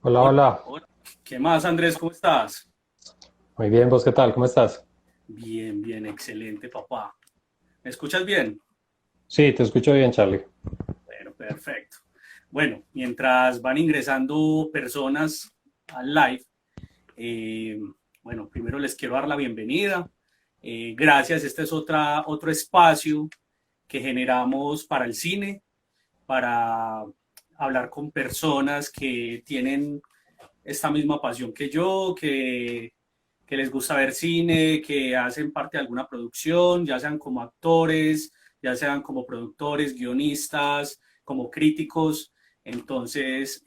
Hola, Hola, hola. hola. ¿Qué más, Andrés? ¿Cómo estás? Muy bien, ¿vos qué tal? ¿Cómo estás? Bien, bien, excelente, papá. ¿Me escuchas bien? Sí, te escucho bien, Charlie. Bueno, perfecto. Bueno, mientras van ingresando personas al live, eh, bueno, primero les quiero dar la bienvenida. Gracias, este es otro espacio que generamos para el cine, para hablar con personas que tienen esta misma pasión que yo, que les gusta ver cine, que hacen parte de alguna producción, ya sean como actores, ya sean como productores, guionistas, como críticos. Entonces,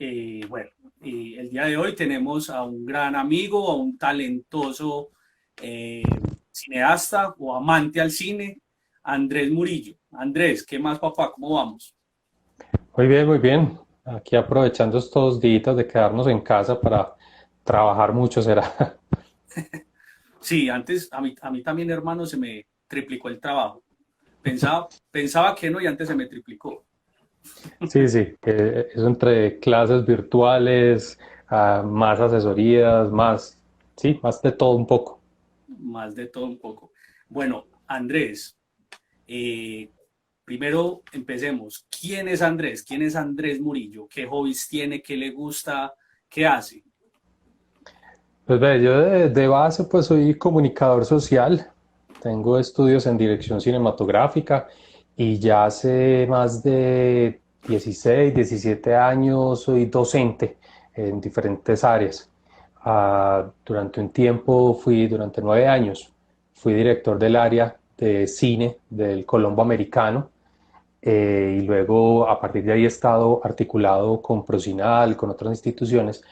bueno, el día de hoy tenemos a un gran amigo, a un talentoso eh, cineasta o amante al cine, Andrés Murillo. Andrés, ¿qué más, papá? ¿Cómo vamos? Muy bien, muy bien. Aquí aprovechando estos días de quedarnos en casa para trabajar mucho, será. Sí, antes a mí también, hermano, se me triplicó el trabajo. Pensaba que no y antes se me triplicó. Sí, sí, que eso entre clases virtuales, más asesorías, más, sí, más de todo un poco. Más de todo un poco. Bueno, Andrés, eh, primero empecemos. ¿Quién es Andrés? ¿Quién es Andrés Murillo? ¿Qué hobbies tiene? ¿Qué le gusta? ¿Qué hace? Pues ve, yo de base pues soy comunicador social, tengo estudios en dirección cinematográfica y ya hace más de 16, 17 años soy docente en diferentes áreas. Durante un tiempo durante 9 años, fui director del área de cine del Colombo Americano, y luego a partir de ahí he estado articulado con Procinal, con otras instituciones,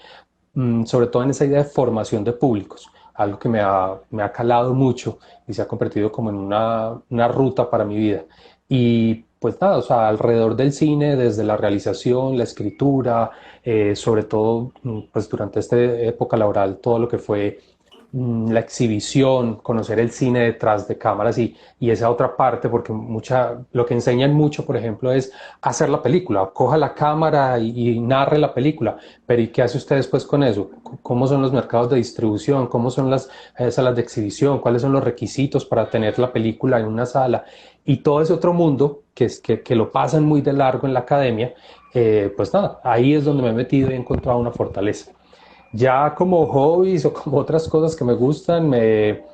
sobre todo en esa idea de formación de públicos, algo que me ha calado mucho y se ha convertido como en una ruta para mi vida. Y pues nada, o sea, alrededor del cine, desde la realización, la escritura, sobre todo pues durante esta época laboral, todo lo que fue la exhibición, conocer el cine detrás de cámaras y esa otra parte, porque lo que enseñan mucho, por ejemplo, es hacer la película, coja la cámara y narre la película, pero ¿y qué hace usted después con eso? ¿Cómo son los mercados de distribución? ¿Cómo son las salas de exhibición? ¿Cuáles son los requisitos para tener la película en una sala? Y todo ese otro mundo que lo pasan muy de largo en la academia, pues nada, ahí es donde me he metido y he encontrado una fortaleza. Ya como hobbies o como otras cosas que me gustan, me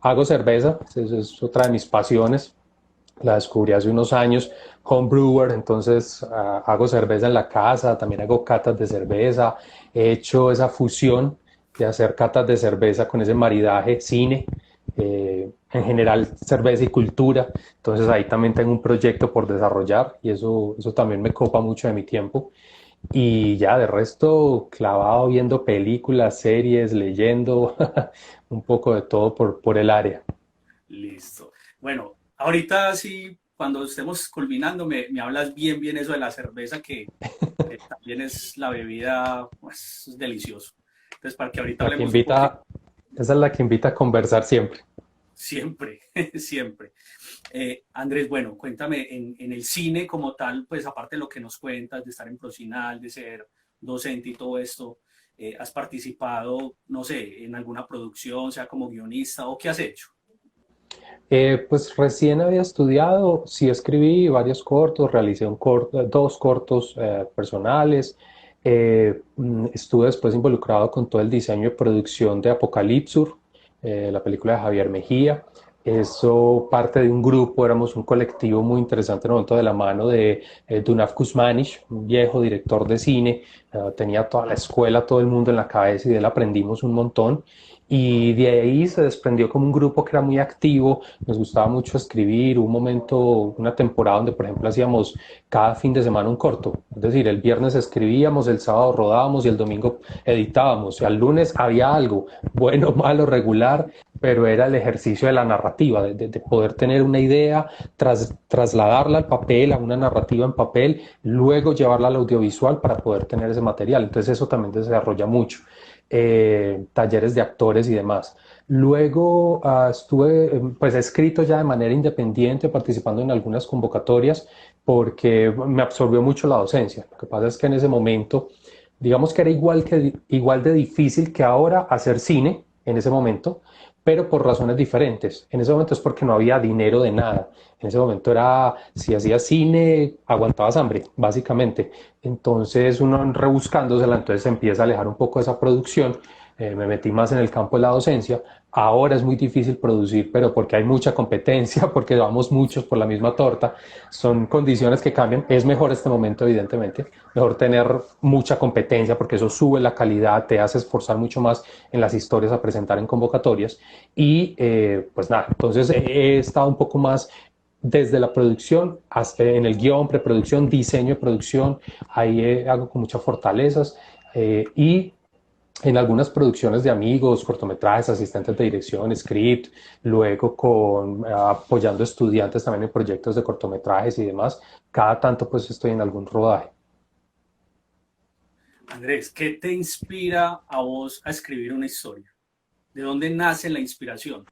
hago cerveza, eso es otra de mis pasiones. La descubrí hace unos años, home brewer, entonces hago cerveza en la casa, también hago catas de cerveza, he hecho esa fusión de hacer catas de cerveza con ese maridaje cine, en general cerveza y cultura, entonces ahí también tengo un proyecto por desarrollar y eso también me copa mucho de mi tiempo. Y ya de resto, clavado viendo películas, series, leyendo, un poco de todo por el área. Listo. Bueno, ahorita sí, cuando estemos culminando, me hablas bien, bien eso de la cerveza, que también es la bebida, pues, es delicioso. Entonces, para que ahorita La que hablemos un poquito, invita, esa es la que invita a conversar siempre. siempre, siempre. Andrés, bueno, cuéntame, en el cine como tal, pues aparte de lo que nos cuentas, de estar en Procinal, de ser docente y todo esto, ¿has participado, no sé, en alguna producción, sea como guionista o qué has hecho? Pues recién había estudiado, sí escribí varios cortos, realicé dos cortos personales. Estuve después involucrado con todo el diseño y producción de Apocalipsur, la película de Javier Mejía. Eso parte de un grupo, éramos un colectivo muy interesante en el momento de la mano de Dunaf Kuzmanic, un viejo director de cine. Tenía toda la escuela, todo el mundo en la cabeza y de él aprendimos un montón. Y de ahí se desprendió como un grupo que era muy activo, nos gustaba mucho escribir, un momento, una temporada donde por ejemplo hacíamos cada fin de semana un corto, es decir, el viernes escribíamos, el sábado rodábamos y el domingo editábamos, y al lunes había algo, bueno, malo, regular, pero era el ejercicio de la narrativa, de poder tener una idea, trasladarla al papel, a una narrativa en papel, luego llevarla al audiovisual para poder tener ese material, entonces eso también desarrolla mucho. Talleres de actores y demás. Luego estuve, pues he escrito ya de manera independiente, participando en algunas convocatorias, porque me absorbió mucho la docencia. Lo que pasa es que en ese momento digamos que era igual de difícil que ahora hacer cine en ese momento, pero por razones diferentes. En ese momento es porque no había dinero de nada. En ese momento era, si hacías cine, aguantabas hambre, básicamente. Entonces uno rebuscándosela, entonces se empieza a alejar un poco de esa producción. Me metí más en el campo de la docencia. Ahora es muy difícil producir, pero porque hay mucha competencia, porque vamos muchos por la misma torta. Son condiciones que cambian. Es mejor este momento, evidentemente. Mejor tener mucha competencia porque eso sube la calidad, te hace esforzar mucho más en las historias a presentar en convocatorias. Y pues nada, entonces he estado un poco más desde la producción, hasta en el guión, preproducción, diseño de producción, ahí hago con muchas fortalezas y en algunas producciones de amigos, cortometrajes, asistentes de dirección, script, luego apoyando estudiantes también en proyectos de cortometrajes y demás. Cada tanto pues estoy en algún rodaje. Andrés, ¿qué te inspira a vos a escribir una historia? ¿De dónde nace la inspiración?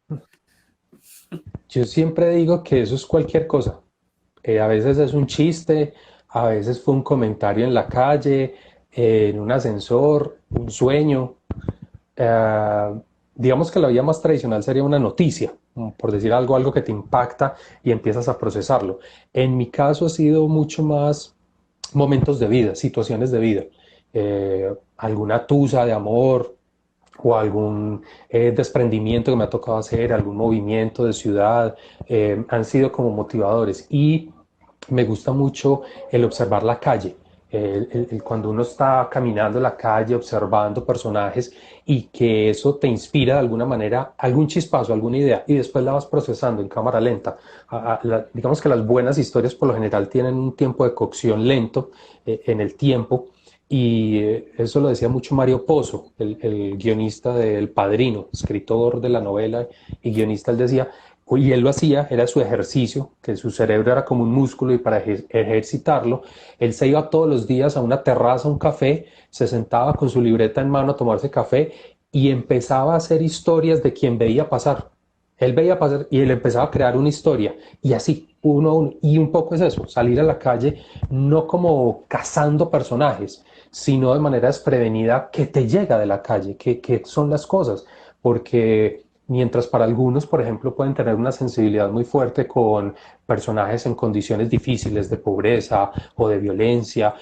Yo siempre digo que eso es cualquier cosa. A veces es un chiste, a veces fue un comentario en la calle, en un ascensor, un sueño. Eh, digamos que la vía más tradicional sería una noticia, por decir algo, algo que te impacta y empiezas a procesarlo. En mi caso ha sido mucho más momentos de vida, situaciones de vida. Alguna tusa de amor, o algún desprendimiento que me ha tocado hacer, algún movimiento de ciudad, han sido como motivadores. Y me gusta mucho el observar la calle, cuando uno está caminando la calle, observando personajes y que eso te inspira de alguna manera, algún chispazo, alguna idea, y después la vas procesando en cámara lenta. Digamos que las buenas historias por lo general tienen un tiempo de cocción lento en el tiempo, y eso lo decía mucho Mario Pozo, el guionista del Padrino, escritor de la novela y guionista. Él decía, y él lo hacía, era su ejercicio, que su cerebro era como un músculo y para ejercitarlo, él se iba todos los días a una terraza, a un café, se sentaba con su libreta en mano a tomarse café y empezaba a hacer historias de quien veía pasar. Él veía pasar y él empezaba a crear una historia y así, uno a uno. Y un poco es eso, salir a la calle no como cazando personajes, sino de manera desprevenida que te llega de la calle, que son las cosas. Porque mientras para algunos, por ejemplo, pueden tener una sensibilidad muy fuerte con personajes en condiciones difíciles de pobreza o de violencia,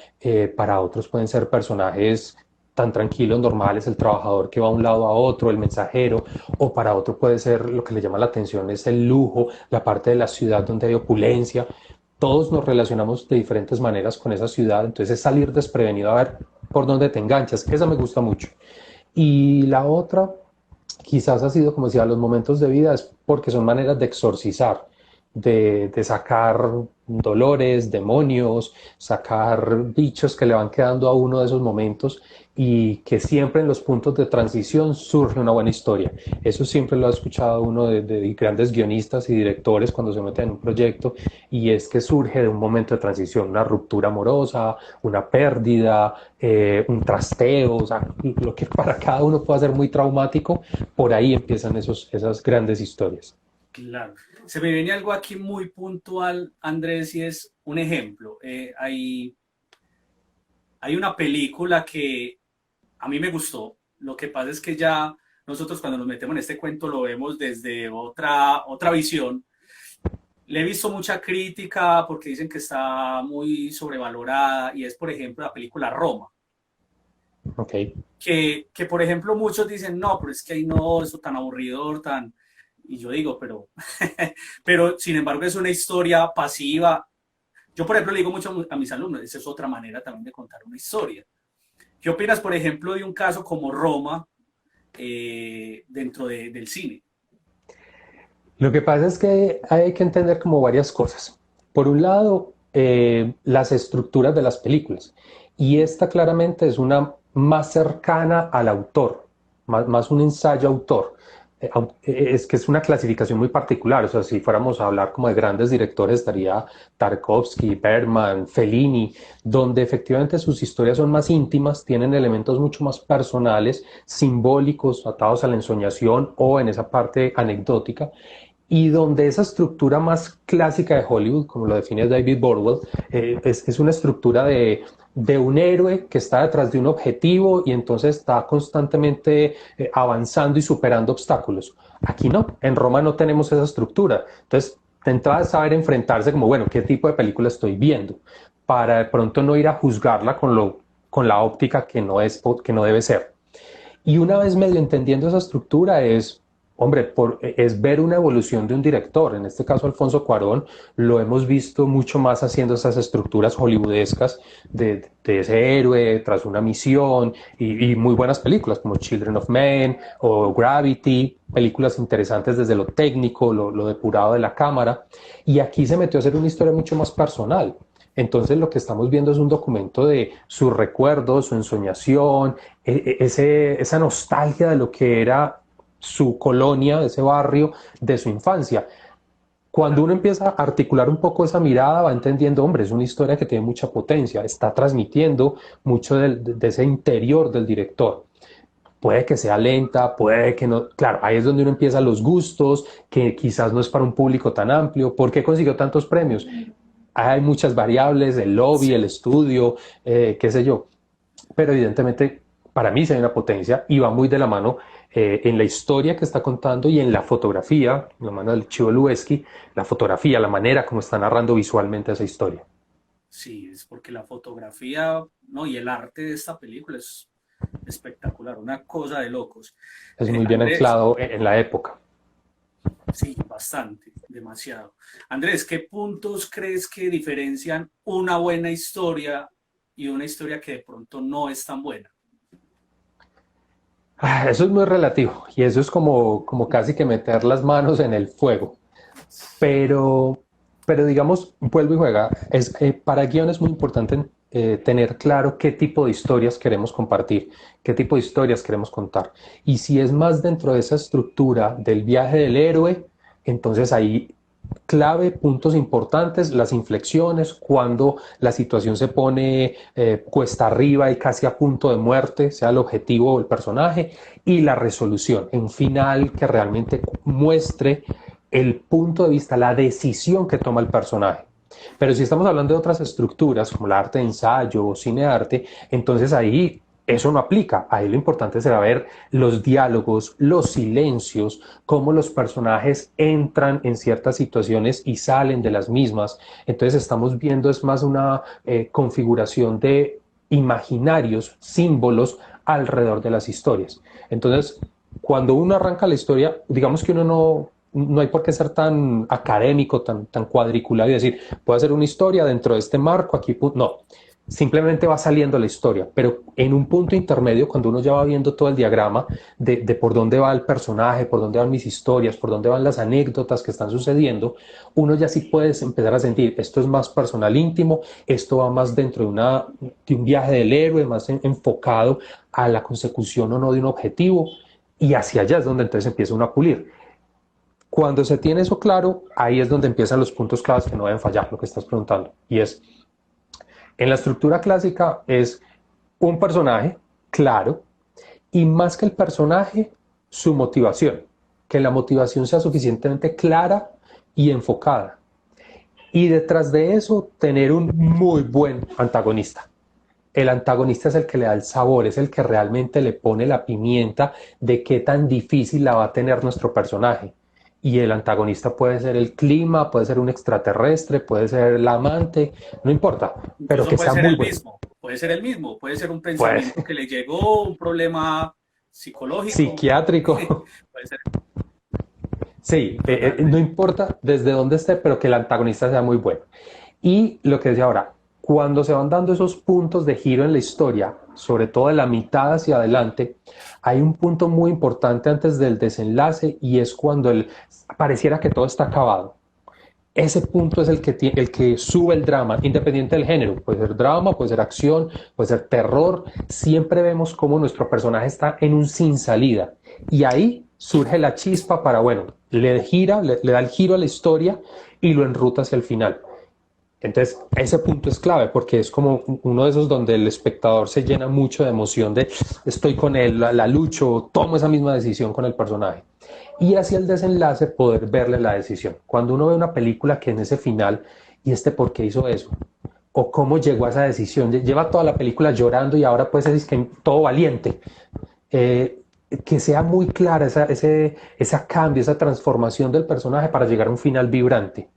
para otros pueden ser personajes tan tranquilos, normales, el trabajador que va de un lado a otro, el mensajero, o para otro puede ser lo que le llama la atención es el lujo, la parte de la ciudad donde hay opulencia. Todos nos relacionamos de diferentes maneras con esa ciudad, entonces es salir desprevenido a ver por dónde te enganchas, esa me gusta mucho. Y la otra, quizás ha sido, como decía, los momentos de vida, es porque son maneras de exorcizar, de sacar dolores, demonios, sacar bichos que le van quedando a uno de esos momentos y que siempre en los puntos de transición surge una buena historia. Eso siempre lo ha escuchado uno de grandes guionistas y directores cuando se meten en un proyecto, y es que surge de un momento de transición, una ruptura amorosa, una pérdida, un trasteo, o sea, lo que para cada uno puede ser muy traumático, por ahí empiezan esas grandes historias. Claro. Se me viene algo aquí muy puntual, Andrés, y es un ejemplo. Hay una película que a mí me gustó. Lo que pasa es que ya nosotros cuando nos metemos en este cuento lo vemos desde otra visión. Le he visto mucha crítica porque dicen que está muy sobrevalorada y es, por ejemplo, la película Roma. Ok. Que por ejemplo, muchos dicen, no, pero es que ahí no, eso tan aburridor, tan... Y yo digo, pero, pero sin embargo es una historia pasiva. Yo, por ejemplo, le digo mucho a mis alumnos, esa es otra manera también de contar una historia. ¿Qué opinas, por ejemplo, de un caso como Roma dentro del cine? Lo que pasa es que hay que entender como varias cosas. Por un lado, las estructuras de las películas. Y esta claramente es una más cercana al autor, más un ensayo autor. Es que es una clasificación muy particular. O sea, si fuéramos a hablar como de grandes directores, estaría Tarkovsky, Bergman, Fellini, donde efectivamente sus historias son más íntimas, tienen elementos mucho más personales, simbólicos, atados a la ensoñación o en esa parte anecdótica, y donde esa estructura más clásica de Hollywood, como lo define David Bordwell, es una estructura de un héroe que está detrás de un objetivo y entonces está constantemente avanzando y superando obstáculos. Aquí no, en Roma no tenemos esa estructura. Entonces, de entrada es saber enfrentarse como, bueno, ¿qué tipo de película estoy viendo? Para de pronto no ir a juzgarla con la óptica que que no debe ser. Y una vez medio entendiendo esa estructura es, hombre, es ver una evolución de un director. En este caso, Alfonso Cuarón, lo hemos visto mucho más haciendo esas estructuras hollywoodescas de ese héroe tras una misión y muy buenas películas como Children of Men o Gravity, películas interesantes desde lo técnico, lo depurado de la cámara. Y aquí se metió a hacer una historia mucho más personal. Entonces lo que estamos viendo es un documento de sus recuerdos, su ensoñación, esa nostalgia de lo que era su colonia, ese barrio, de su infancia. Cuando uno empieza a articular un poco esa mirada, va entendiendo, hombre, es una historia que tiene mucha potencia, está transmitiendo mucho de ese interior del director. Puede que sea lenta, puede que no. Claro, ahí es donde uno empieza los gustos, que quizás no es para un público tan amplio. ¿Por qué consiguió tantos premios? Hay muchas variables, el lobby, el estudio, qué sé yo. Pero evidentemente para mí se hay una potencia y va muy de la mano en la historia que está contando y en la fotografía, la mano del Chivo Lubeski, la fotografía, la manera como está narrando visualmente esa historia. Sí, es porque la fotografía, ¿no? Y el arte de esta película es espectacular, una cosa de locos. Es muy bien Andrés, anclado en la época. sí, bastante, demasiado. Andrés, ¿qué puntos crees que diferencian una buena historia y una historia que de pronto no es tan buena? Eso es muy relativo y eso es como casi que meter las manos en el fuego. Pero, pero digamos, vuelvo y juega. Para guión es muy importante tener claro qué tipo de historias queremos compartir, qué tipo de historias queremos contar. Y si es más dentro de esa estructura del viaje del héroe, entonces ahí clave, puntos importantes, las inflexiones, cuando la situación se pone cuesta arriba y casi a punto de muerte, sea el objetivo o el personaje, y la resolución, un final que realmente muestre el punto de vista, la decisión que toma el personaje. Pero si estamos hablando de otras estructuras, como el arte de ensayo o cine arte, entonces ahí eso no aplica. Ahí lo importante será ver los diálogos, los silencios, cómo los personajes entran en ciertas situaciones y salen de las mismas. Entonces estamos viendo es más una configuración de imaginarios, símbolos alrededor de las historias. Entonces, cuando uno arranca la historia, digamos que uno no hay por qué ser tan académico, tan cuadriculado y decir, puedo hacer una historia dentro de este marco, aquí, no, simplemente va saliendo la historia, pero en un punto intermedio, cuando uno ya va viendo todo el diagrama de por dónde va el personaje, por dónde van mis historias, por dónde van las anécdotas que están sucediendo, uno ya sí puede empezar a sentir, esto es más personal íntimo, esto va más dentro de un viaje del héroe, más enfocado a la consecución o no de un objetivo, y hacia allá es donde entonces empieza uno a pulir. Cuando se tiene eso claro, ahí es donde empiezan los puntos claves que no deben fallar, lo que estás preguntando. Y es, en la estructura clásica es un personaje claro y más que el personaje, su motivación. Que la motivación sea suficientemente clara y enfocada. Y detrás de eso, tener un muy buen antagonista. El antagonista es el que le da el sabor, es el que realmente le pone la pimienta de qué tan difícil la va a tener nuestro personaje. Y el antagonista puede ser el clima, puede ser un extraterrestre, puede ser el amante, no importa, pero Incluso que puede sea ser muy el bueno. mismo, puede ser el mismo, puede ser un Pues pensamiento que le llegó, un problema psicológico, psiquiátrico, puede ser sí, no totalmente. importa desde dónde esté, pero que el antagonista sea muy bueno. Y lo que decía ahora, cuando se van dando esos puntos de giro en la historia, sobre todo de la mitad hacia adelante, hay un punto muy importante antes del desenlace y es cuando pareciera que todo está acabado. Ese punto es el que sube el drama, independiente del género. Puede ser drama, puede ser acción, puede ser terror. Siempre vemos cómo nuestro personaje está en un sin salida. Y ahí surge la chispa para, bueno, le da el giro a la historia y lo enruta hacia el final. Entonces, ese punto es clave porque es como uno de esos donde el espectador se llena mucho de emoción de estoy con él, la lucho, tomo esa misma decisión con el personaje. Y hacia el desenlace poder verle la decisión. Cuando uno ve una película que en ese final, ¿y este por qué hizo eso? o cómo llegó a esa decisión. Lleva toda la película llorando y ahora pues es que todo valiente. Que sea muy clara esa cambio, esa transformación del personaje para llegar a un final vibrante.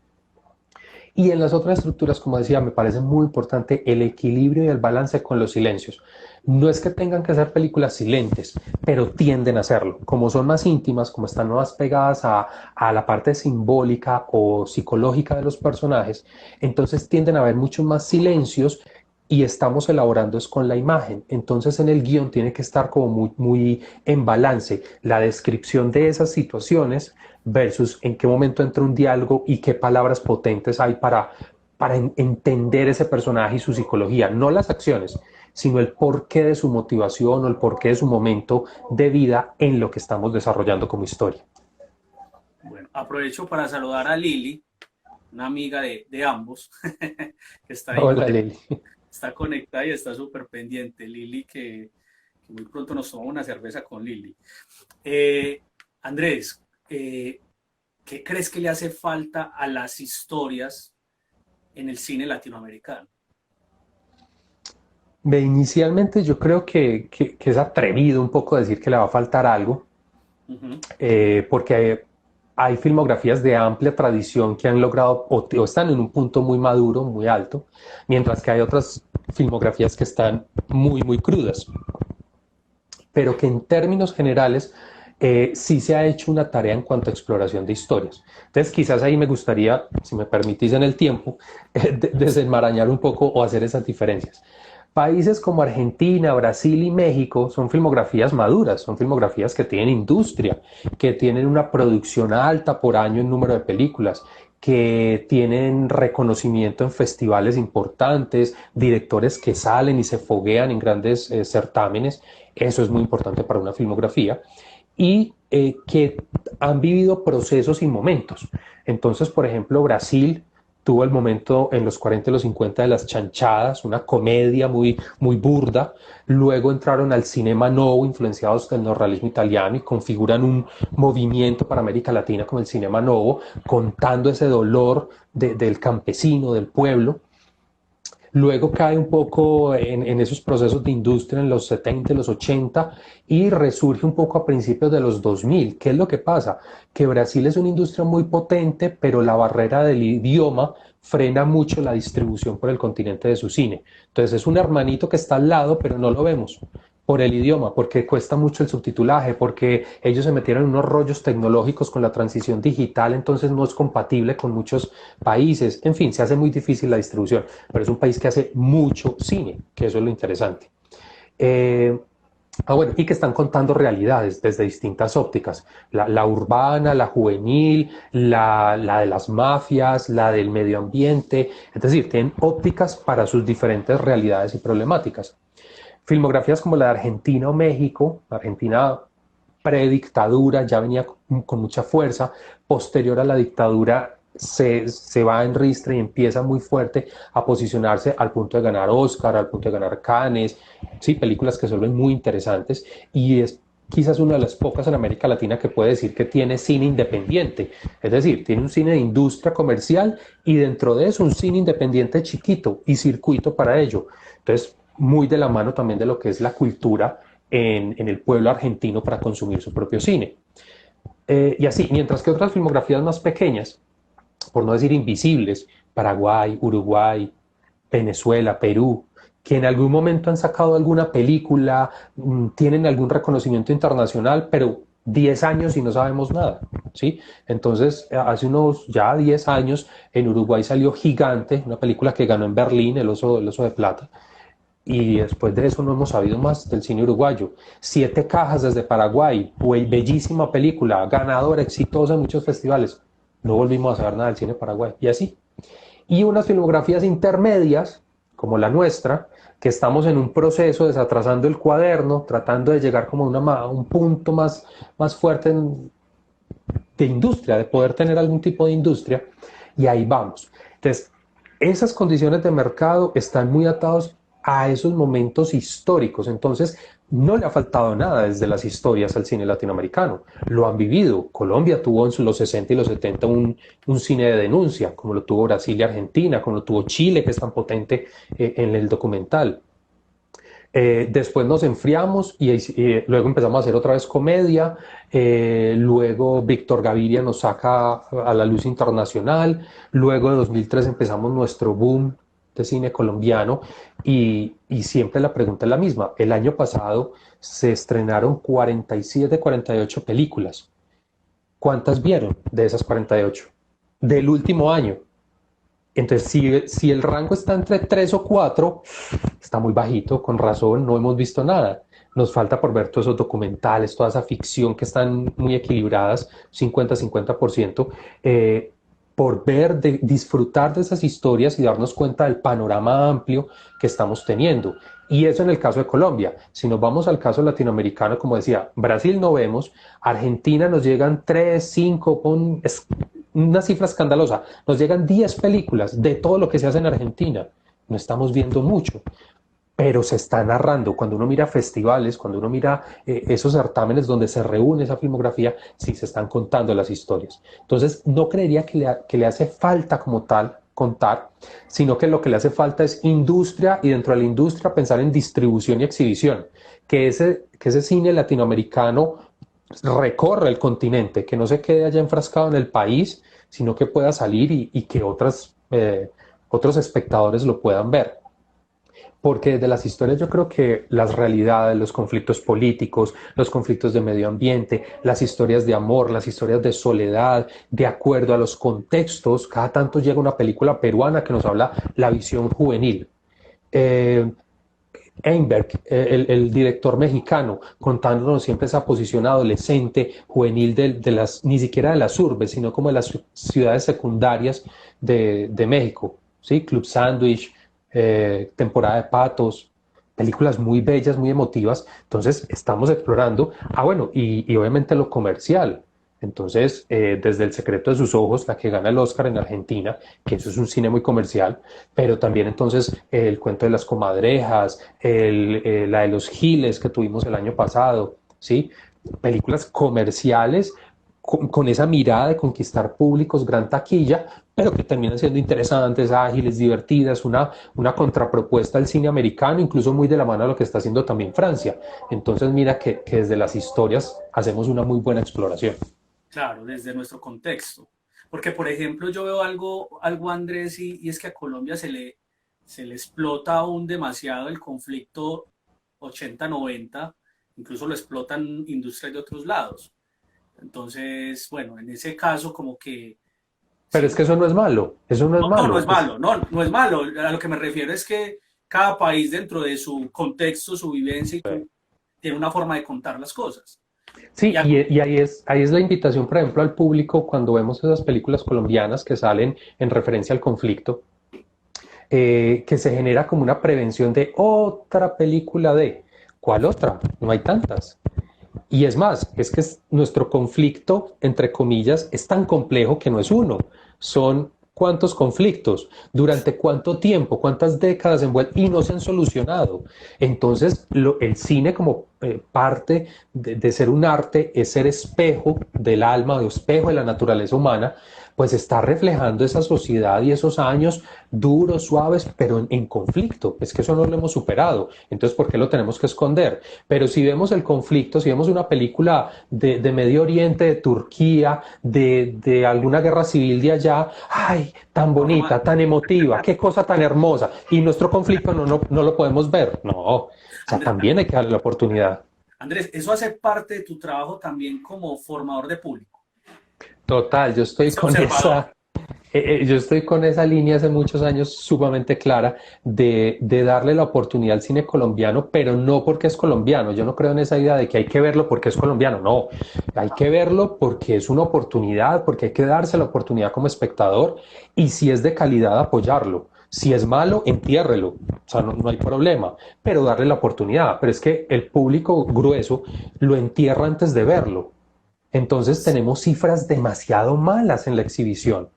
Y en las otras estructuras, como decía, me parece muy importante el equilibrio y el balance con los silencios. No es que tengan que ser películas silentes, pero tienden a hacerlo. Como son más íntimas, como están más pegadas a la parte simbólica o psicológica de los personajes, entonces tienden a haber muchos más silencios y estamos elaborando es con la imagen. Entonces en el guión tiene que estar como muy en balance la descripción de esas situaciones versus en qué momento entra un diálogo y qué palabras potentes hay para entender ese personaje y su psicología, no las acciones, sino el porqué de su motivación o el porqué de su momento de vida en lo que estamos desarrollando como historia. Bueno, aprovecho para saludar a Lili, una amiga de ambos, que está ahí Hola, Leli. está conectada y está súper pendiente. Lili, que muy pronto nos tomamos una cerveza con Lili. Andrés, ¿qué crees que le hace falta a las historias en el cine latinoamericano? Inicialmente yo creo que es atrevido un poco decir que le va a faltar algo, Uh -huh. porque hay filmografías de amplia tradición que han logrado o están en un punto muy maduro, muy alto, mientras que hay otras filmografías que están muy crudas, pero que en términos generales sí se ha hecho una tarea en cuanto a exploración de historias. Entonces quizás ahí me gustaría, si me permitís en el tiempo, desenmarañar un poco o hacer esas diferencias. Países como Argentina, Brasil y México son filmografías maduras, son filmografías que tienen industria, que tienen una producción alta por año en número de películas, que tienen reconocimiento en festivales importantes, directores que salen y se foguean en grandes certámenes. Eso es muy importante para una filmografía. Y que han vivido procesos y momentos. Entonces, por ejemplo, Brasil tuvo el momento en los 40 y los 50 de las chanchadas, una comedia muy burda. Luego entraron al cinema novo, influenciados del neorrealismo italiano, y configuran un movimiento para América Latina como el cinema novo, contando ese dolor del campesino, del pueblo. Luego cae un poco en esos procesos de industria en los 70 y los 80 y resurge un poco a principios de los 2000. ¿Qué es lo que pasa? Que Brasil es una industria muy potente, pero la barrera del idioma frena mucho la distribución por el continente de su cine. Entonces es un hermanito que está al lado, pero no lo vemos por el idioma, porque cuesta mucho el subtitulaje, porque ellos se metieron en unos rollos tecnológicos con la transición digital, entonces no es compatible con muchos países. En fin, se hace muy difícil la distribución, pero es un país que hace mucho cine, que eso es lo interesante. Bueno, y que están contando realidades desde distintas ópticas, la urbana, la juvenil, la de las mafias, la del medio ambiente, es decir, tienen ópticas para sus diferentes realidades y problemáticas. Filmografías como la de Argentina o México, Argentina predictadura, ya venía con mucha fuerza, posterior a la dictadura se va en ristre y empieza muy fuerte a posicionarse al punto de ganar Oscar, al punto de ganar Cannes, sí, películas que se vuelven muy interesantes y es quizás una de las pocas en América Latina que puede decir que tiene cine independiente, es decir, tiene un cine de industria comercial y dentro de eso un cine independiente chiquito y circuito para ello. Entonces, muy de la mano también de lo que es la cultura en el pueblo argentino para consumir su propio cine. Y así, mientras que otras filmografías más pequeñas, por no decir invisibles, Paraguay, Uruguay, Venezuela, Perú, que en algún momento han sacado alguna película, tienen algún reconocimiento internacional, pero 10 años y no sabemos nada, ¿sí? Entonces, hace unos ya 10 años, en Uruguay salió Gigante, una película que ganó en Berlín, el oso de Plata, y después de eso no hemos sabido más del cine uruguayo. Siete cajas desde Paraguay, bellísima película, ganadora, exitosa en muchos festivales. No volvimos a saber nada del cine paraguay. Y así. Y unas filmografías intermedias, como la nuestra, que estamos en un proceso desatrasando el cuaderno, tratando de llegar como a un punto más fuerte de industria, de poder tener algún tipo de industria, y ahí vamos. Entonces, esas condiciones de mercado están muy atados a esos momentos históricos. Entonces, no le ha faltado nada desde las historias al cine latinoamericano. Lo han vivido. Colombia tuvo en los 60 y los 70 un cine de denuncia, como lo tuvo Brasil y Argentina, como lo tuvo Chile, que es tan potente en el documental. Después nos enfriamos y luego empezamos a hacer otra vez comedia. Luego Víctor Gaviria nos saca a la luz internacional. Luego de 2003 empezamos nuestro boom de cine colombiano y siempre la pregunta es la misma. El año pasado se estrenaron 47, 48 películas. ¿Cuántas vieron de esas 48? Del último año. Entonces, si el rango está entre 3 o 4, está muy bajito, con razón, no hemos visto nada. Nos falta por ver todos esos documentales, toda esa ficción que están muy equilibradas, 50-50%, por ver, disfrutar de esas historias y darnos cuenta del panorama amplio que estamos teniendo. Y eso en el caso de Colombia. Si nos vamos al caso latinoamericano, como decía, Brasil no vemos, Argentina nos llegan 3, 5, es una cifra escandalosa, nos llegan 10 películas de todo lo que se hace en Argentina. No estamos viendo mucho, pero se está narrando. Cuando uno mira festivales, cuando uno mira esos certámenes donde se reúne esa filmografía, sí se están contando las historias. Entonces, no creería que le hace falta como tal contar, sino que lo que le hace falta es industria y dentro de la industria pensar en distribución y exhibición, que ese cine latinoamericano recorre el continente, que no se quede allá enfrascado en el país, sino que pueda salir y que otros espectadores lo puedan ver. Porque desde las historias yo creo que las realidades, los conflictos políticos, los conflictos de medio ambiente, las historias de amor, las historias de soledad, de acuerdo a los contextos, cada tanto llega una película peruana que nos habla la visión juvenil. Eh, Einberg, el director mexicano, contándonos siempre esa posición adolescente, juvenil ni siquiera de las urbes, sino como de las ciudades secundarias de México, ¿sí? Club Sandwich, Temporada de Patos, películas muy bellas, muy emotivas. Entonces estamos explorando, bueno, y obviamente lo comercial. Entonces, desde El secreto de sus ojos, la que gana el Oscar en Argentina, que eso es un cine muy comercial, pero también entonces el cuento de las comadrejas, la de los Giles que tuvimos el año pasado, ¿sí? Películas comerciales con esa mirada de conquistar públicos, gran taquilla, pero que terminan siendo interesantes, ágiles, divertidas, una contrapropuesta al cine americano, incluso muy de la mano a lo que está haciendo también Francia. Entonces mira que desde las historias hacemos una muy buena exploración. Claro, desde nuestro contexto. Porque, por ejemplo, yo veo algo Andrés, y es que a Colombia se le explota aún demasiado el conflicto 80-90, incluso lo explotan industrias de otros lados. Entonces, bueno, en ese caso como que Pero sí. es que eso no es malo, eso no es No, no, no malo. es malo, no, no es malo. A lo que me refiero es que cada país dentro de su contexto, su vivencia, tiene una forma de contar las cosas. Y Sí, y ahí es la invitación, por ejemplo, al público cuando vemos esas películas colombianas que salen en referencia al conflicto, que se genera como una prevención de otra película de, ¿cuál otra? No hay tantas. Y es más, es que nuestro conflicto, entre comillas, es tan complejo que no es uno, son cuántos conflictos, durante cuánto tiempo, cuántas décadas y no se han solucionado. Entonces, el cine como parte de ser un arte es ser espejo del alma, o espejo de la naturaleza humana, pues está reflejando esa sociedad y esos años duros, suaves, pero en conflicto. Es que eso no lo hemos superado. Entonces, ¿por qué lo tenemos que esconder? Pero si vemos el conflicto, si vemos una película de Medio Oriente, de Turquía, de alguna guerra civil de allá, ¡ay! Tan bonita, tan emotiva, qué cosa tan hermosa. Y nuestro conflicto no lo podemos ver. No, o sea, Andrés, también hay que darle la oportunidad. Andrés, eso hace parte de tu trabajo también como formador de público, Total, ese observador. yo estoy con esa línea hace muchos años sumamente clara de darle la oportunidad al cine colombiano, pero no porque es colombiano. Yo no creo en esa idea de que hay que verlo porque es colombiano. No, hay que verlo porque es una oportunidad, porque hay que darse la oportunidad como espectador y si es de calidad apoyarlo. Si es malo, entiérrelo, o sea, no hay problema, pero darle la oportunidad. Pero es que el público grueso lo entierra antes de verlo. Entonces tenemos cifras demasiado malas en la exhibición.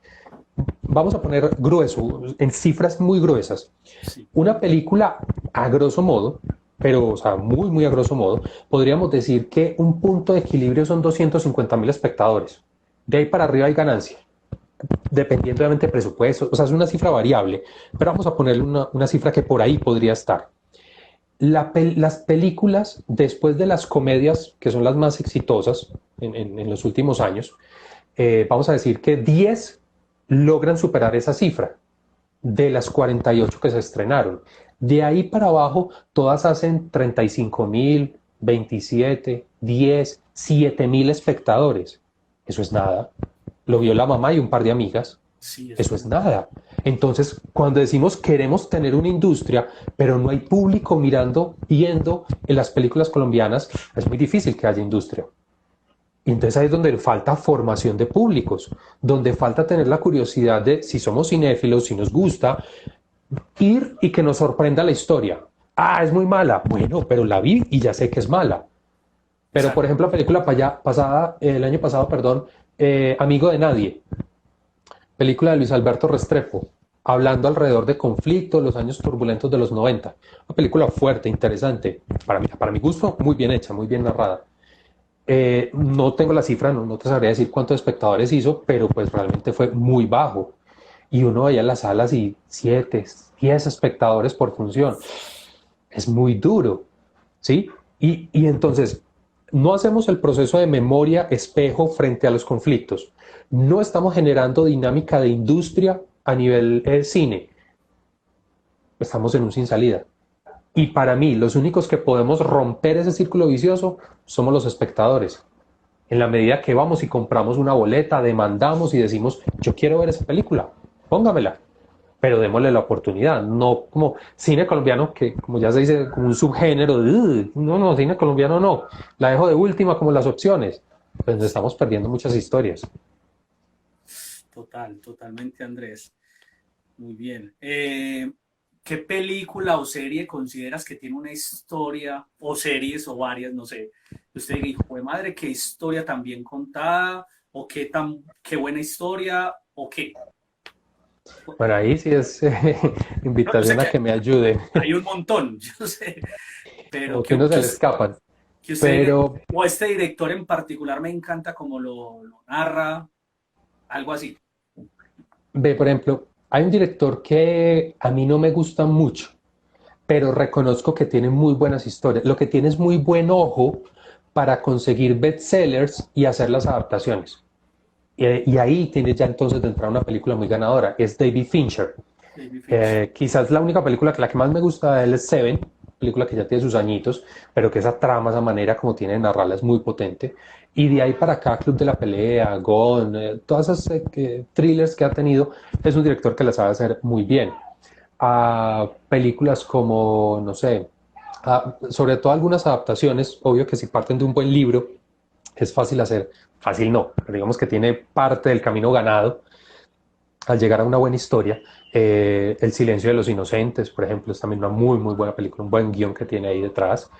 vamos a poner grueso, en cifras muy gruesas. Sí, Una película, a grosso modo, pero, o sea, muy, muy a grosso modo, podríamos decir que un punto de equilibrio son 250.000 espectadores. De ahí para arriba hay ganancia, dependiendo obviamente de presupuesto, o sea, es una cifra variable, pero vamos a ponerle una cifra que por ahí podría estar. Las películas, después de las comedias, que son las más exitosas en los últimos años, vamos a decir que 10 logran superar esa cifra de las 48 que se estrenaron. De ahí para abajo, todas hacen 35.000, 27, 10, 7.000 espectadores. Eso es nada. Lo vio la mamá y un par de amigas. sí, eso Eso es es nada. Entonces, cuando decimos queremos tener una industria, pero no hay público mirando, viendo en las películas colombianas, es muy difícil que haya industria. Y entonces ahí es donde falta formación de públicos, donde falta tener la curiosidad de si somos cinéfilos, si nos gusta, ir y que nos sorprenda la historia. Ah, es muy mala. Bueno, pero la vi y ya sé que es mala. Pero, por exacto. ejemplo, la película pasada, el año pasado, perdón, Amigo de Nadie, película de Luis Alberto Restrepo, hablando alrededor de conflictos, los años turbulentos de los 90. Una película fuerte, interesante, para mi gusto, muy bien hecha, muy bien narrada. No tengo la cifra, no te sabría decir cuántos espectadores hizo, pero pues realmente fue muy bajo. Y uno veía las salas y 7, 10 espectadores por función. Es muy duro, ¿sí? Y entonces, no hacemos el proceso de memoria espejo frente a los conflictos. No estamos generando dinámica de industria a nivel cine. Estamos en un sin salida. Y para mí, los únicos que podemos romper ese círculo vicioso somos los espectadores. En la medida que vamos y compramos una boleta, demandamos y decimos, yo quiero ver esa película, póngamela, pero démosle la oportunidad, no como cine colombiano, que como ya se dice, como un subgénero, de, no, no, cine colombiano no, la dejo de última como las opciones, pues nos Sí, estamos perdiendo muchas historias. totalmente, Andrés. Muy bien. ¿Qué película o serie consideras que tiene una historia, o series o varias, no sé? Usted dijo, de madre, qué historia tan bien contada, o qué buena historia, o qué. Bueno, ahí sí es No, yo sé invitación a que que me ayude, hay un montón, yo sé, pero o que uno se le escapan, que usted, pero o este director en particular me encanta como lo narra, algo así. ve, por ejemplo, hay un director que a mí no me gusta mucho, pero reconozco que tiene muy buenas historias. Lo que tiene es muy buen ojo para conseguir bestsellers y hacer las adaptaciones. Y ahí tiene ya entonces de entrar una película muy ganadora. Es David Fincher. David Fincher. Quizás la única película que la que más me gusta de él es Seven, película que ya tiene sus añitos, pero que esa trama, esa manera como tiene de narrarla es muy potente. Y de ahí para acá, Club de la Pelea, Gone, todas esas thrillers que ha tenido, es un director que las sabe hacer muy bien. A películas como, no sé, sobre todo algunas adaptaciones, obvio que si parten de un buen libro, es fácil hacer, fácil no, pero digamos que tiene parte del camino ganado al llegar a una buena historia. El silencio de los inocentes, por ejemplo, es también una muy, muy buena película, un buen guión que tiene ahí detrás.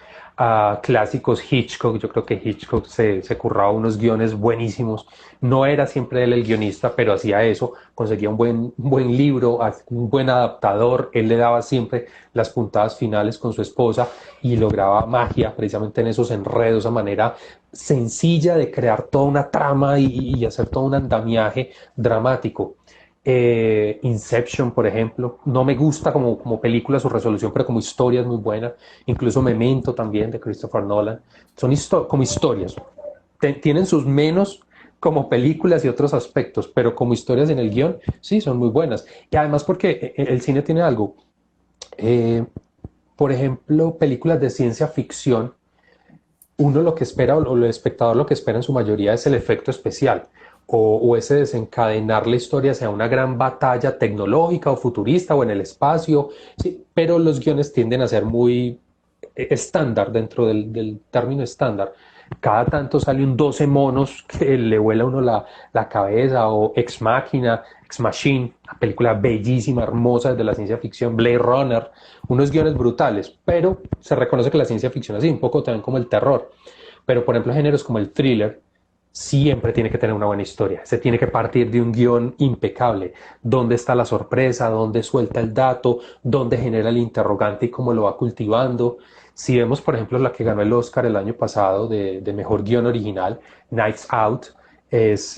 Clásicos Hitchcock, yo creo que Hitchcock se curraba unos guiones buenísimos. No era siempre él el guionista, pero hacía eso, conseguía un buen libro, un buen adaptador, él le daba siempre las puntadas finales con su esposa y lograba magia precisamente en esos enredos, a manera sencilla de crear toda una trama y hacer todo un andamiaje dramático. Inception, por ejemplo, no me gusta como película su resolución, pero como historia es muy buena. Incluso Memento también de Christopher Nolan. Son como historias. Tienen sus menos como películas y otros aspectos, pero como historias en el guión, sí, son muy buenas. Y además porque el cine tiene algo. Eh, por ejemplo, películas de ciencia ficción, uno lo que espera, o el espectador lo que espera en su mayoría es el efecto especial o ese desencadenar la hacia sea una gran batalla tecnológica o futurista o en el espacio, sí, pero los guiones tienden a ser muy estándar dentro del término estándar. Cada tanto sale un 12 monos que le vuela a uno la cabeza, o Ex Machina, Ex Machine, una película bellísima, hermosa de la ciencia ficción, Blade Runner, unos guiones brutales, pero se reconoce que la ciencia ficción es así, un poco también como el terror. Pero por ejemplo, géneros como el thriller, siempre tiene que tener una buena historia. Se tiene que partir de un guión impecable. ¿Dónde está la sorpresa? ¿Dónde suelta el dato? ¿Dónde genera el interrogante y cómo lo va cultivando? Si vemos, por ejemplo, la que ganó el Oscar el año pasado de Mejor Guión Original, Knives Out, es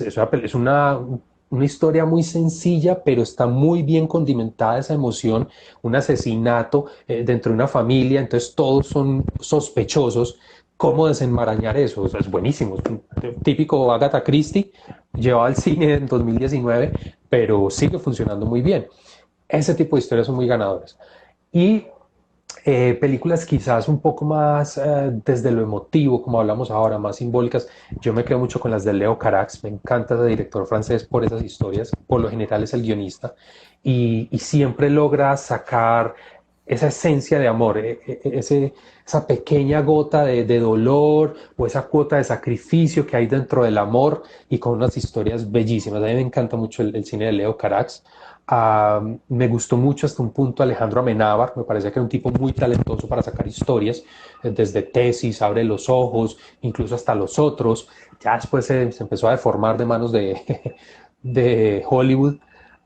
una historia muy sencilla, pero está muy bien condimentada esa emoción, un asesinato dentro de una familia, entonces todos son sospechosos. ¿Cómo desenmarañar eso? O sea, es buenísimo, es un típico Agatha Christie, llevado al cine en 2019, pero sigue funcionando muy bien. Ese tipo de historias son muy ganadoras. Y películas quizás un poco más desde lo emotivo, como hablamos ahora, más simbólicas. Yo me quedo mucho con las de Leo Carax, me encanta ese director francés por esas historias, por lo general es el guionista, y siempre logra sacar esa esencia de amor, esa pequeña gota de dolor o esa cuota de sacrificio que hay dentro del amor y con unas historias bellísimas. A mí me encanta mucho el cine de Leo Carax. Me gustó mucho hasta un punto Alejandro Amenábar, me parece que era un tipo muy talentoso para sacar historias, desde Tesis, Abre los ojos, incluso hasta Los Otros. Ya después se empezó a deformar de manos de Hollywood.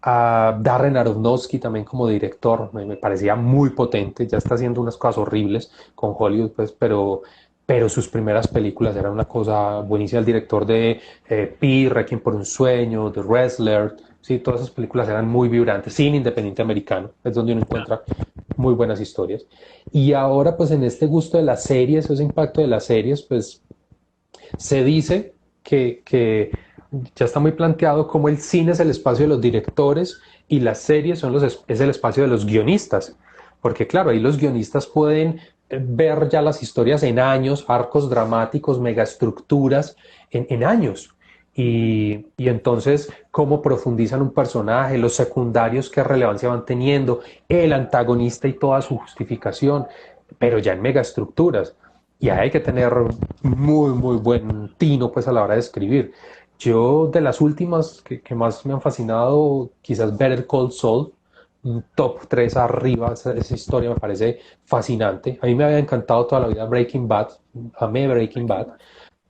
Darren Aronofsky también como director, me parecía muy potente, ya está haciendo unas cosas horribles con Hollywood, pues, pero sus primeras películas eran una cosa buenísima. El director de Pi, Requiem por un sueño, The Wrestler, sí, todas esas películas eran muy vibrantes. Cine independiente americano, es donde uno encuentra muy buenas historias. Y ahora, pues en este gusto de las series, ese impacto de las series, pues se dice que ya está muy planteado como el cine es el espacio de los directores y las series es el espacio de los guionistas. Porque claro, ahí los guionistas pueden ver ya las historias en años, arcos dramáticos, megaestructuras en años. Y entonces, cómo profundizan un personaje, los secundarios, qué relevancia van teniendo, el antagonista y toda su justificación, pero ya en megaestructuras. Y hay que tener muy, muy buen tino pues a la hora de escribir. Yo de las últimas que más me han fascinado, quizás Better Call Saul, un top 3 arriba, esa historia me parece fascinante. A mí me había encantado toda la vida Breaking Bad, amé Breaking Bad,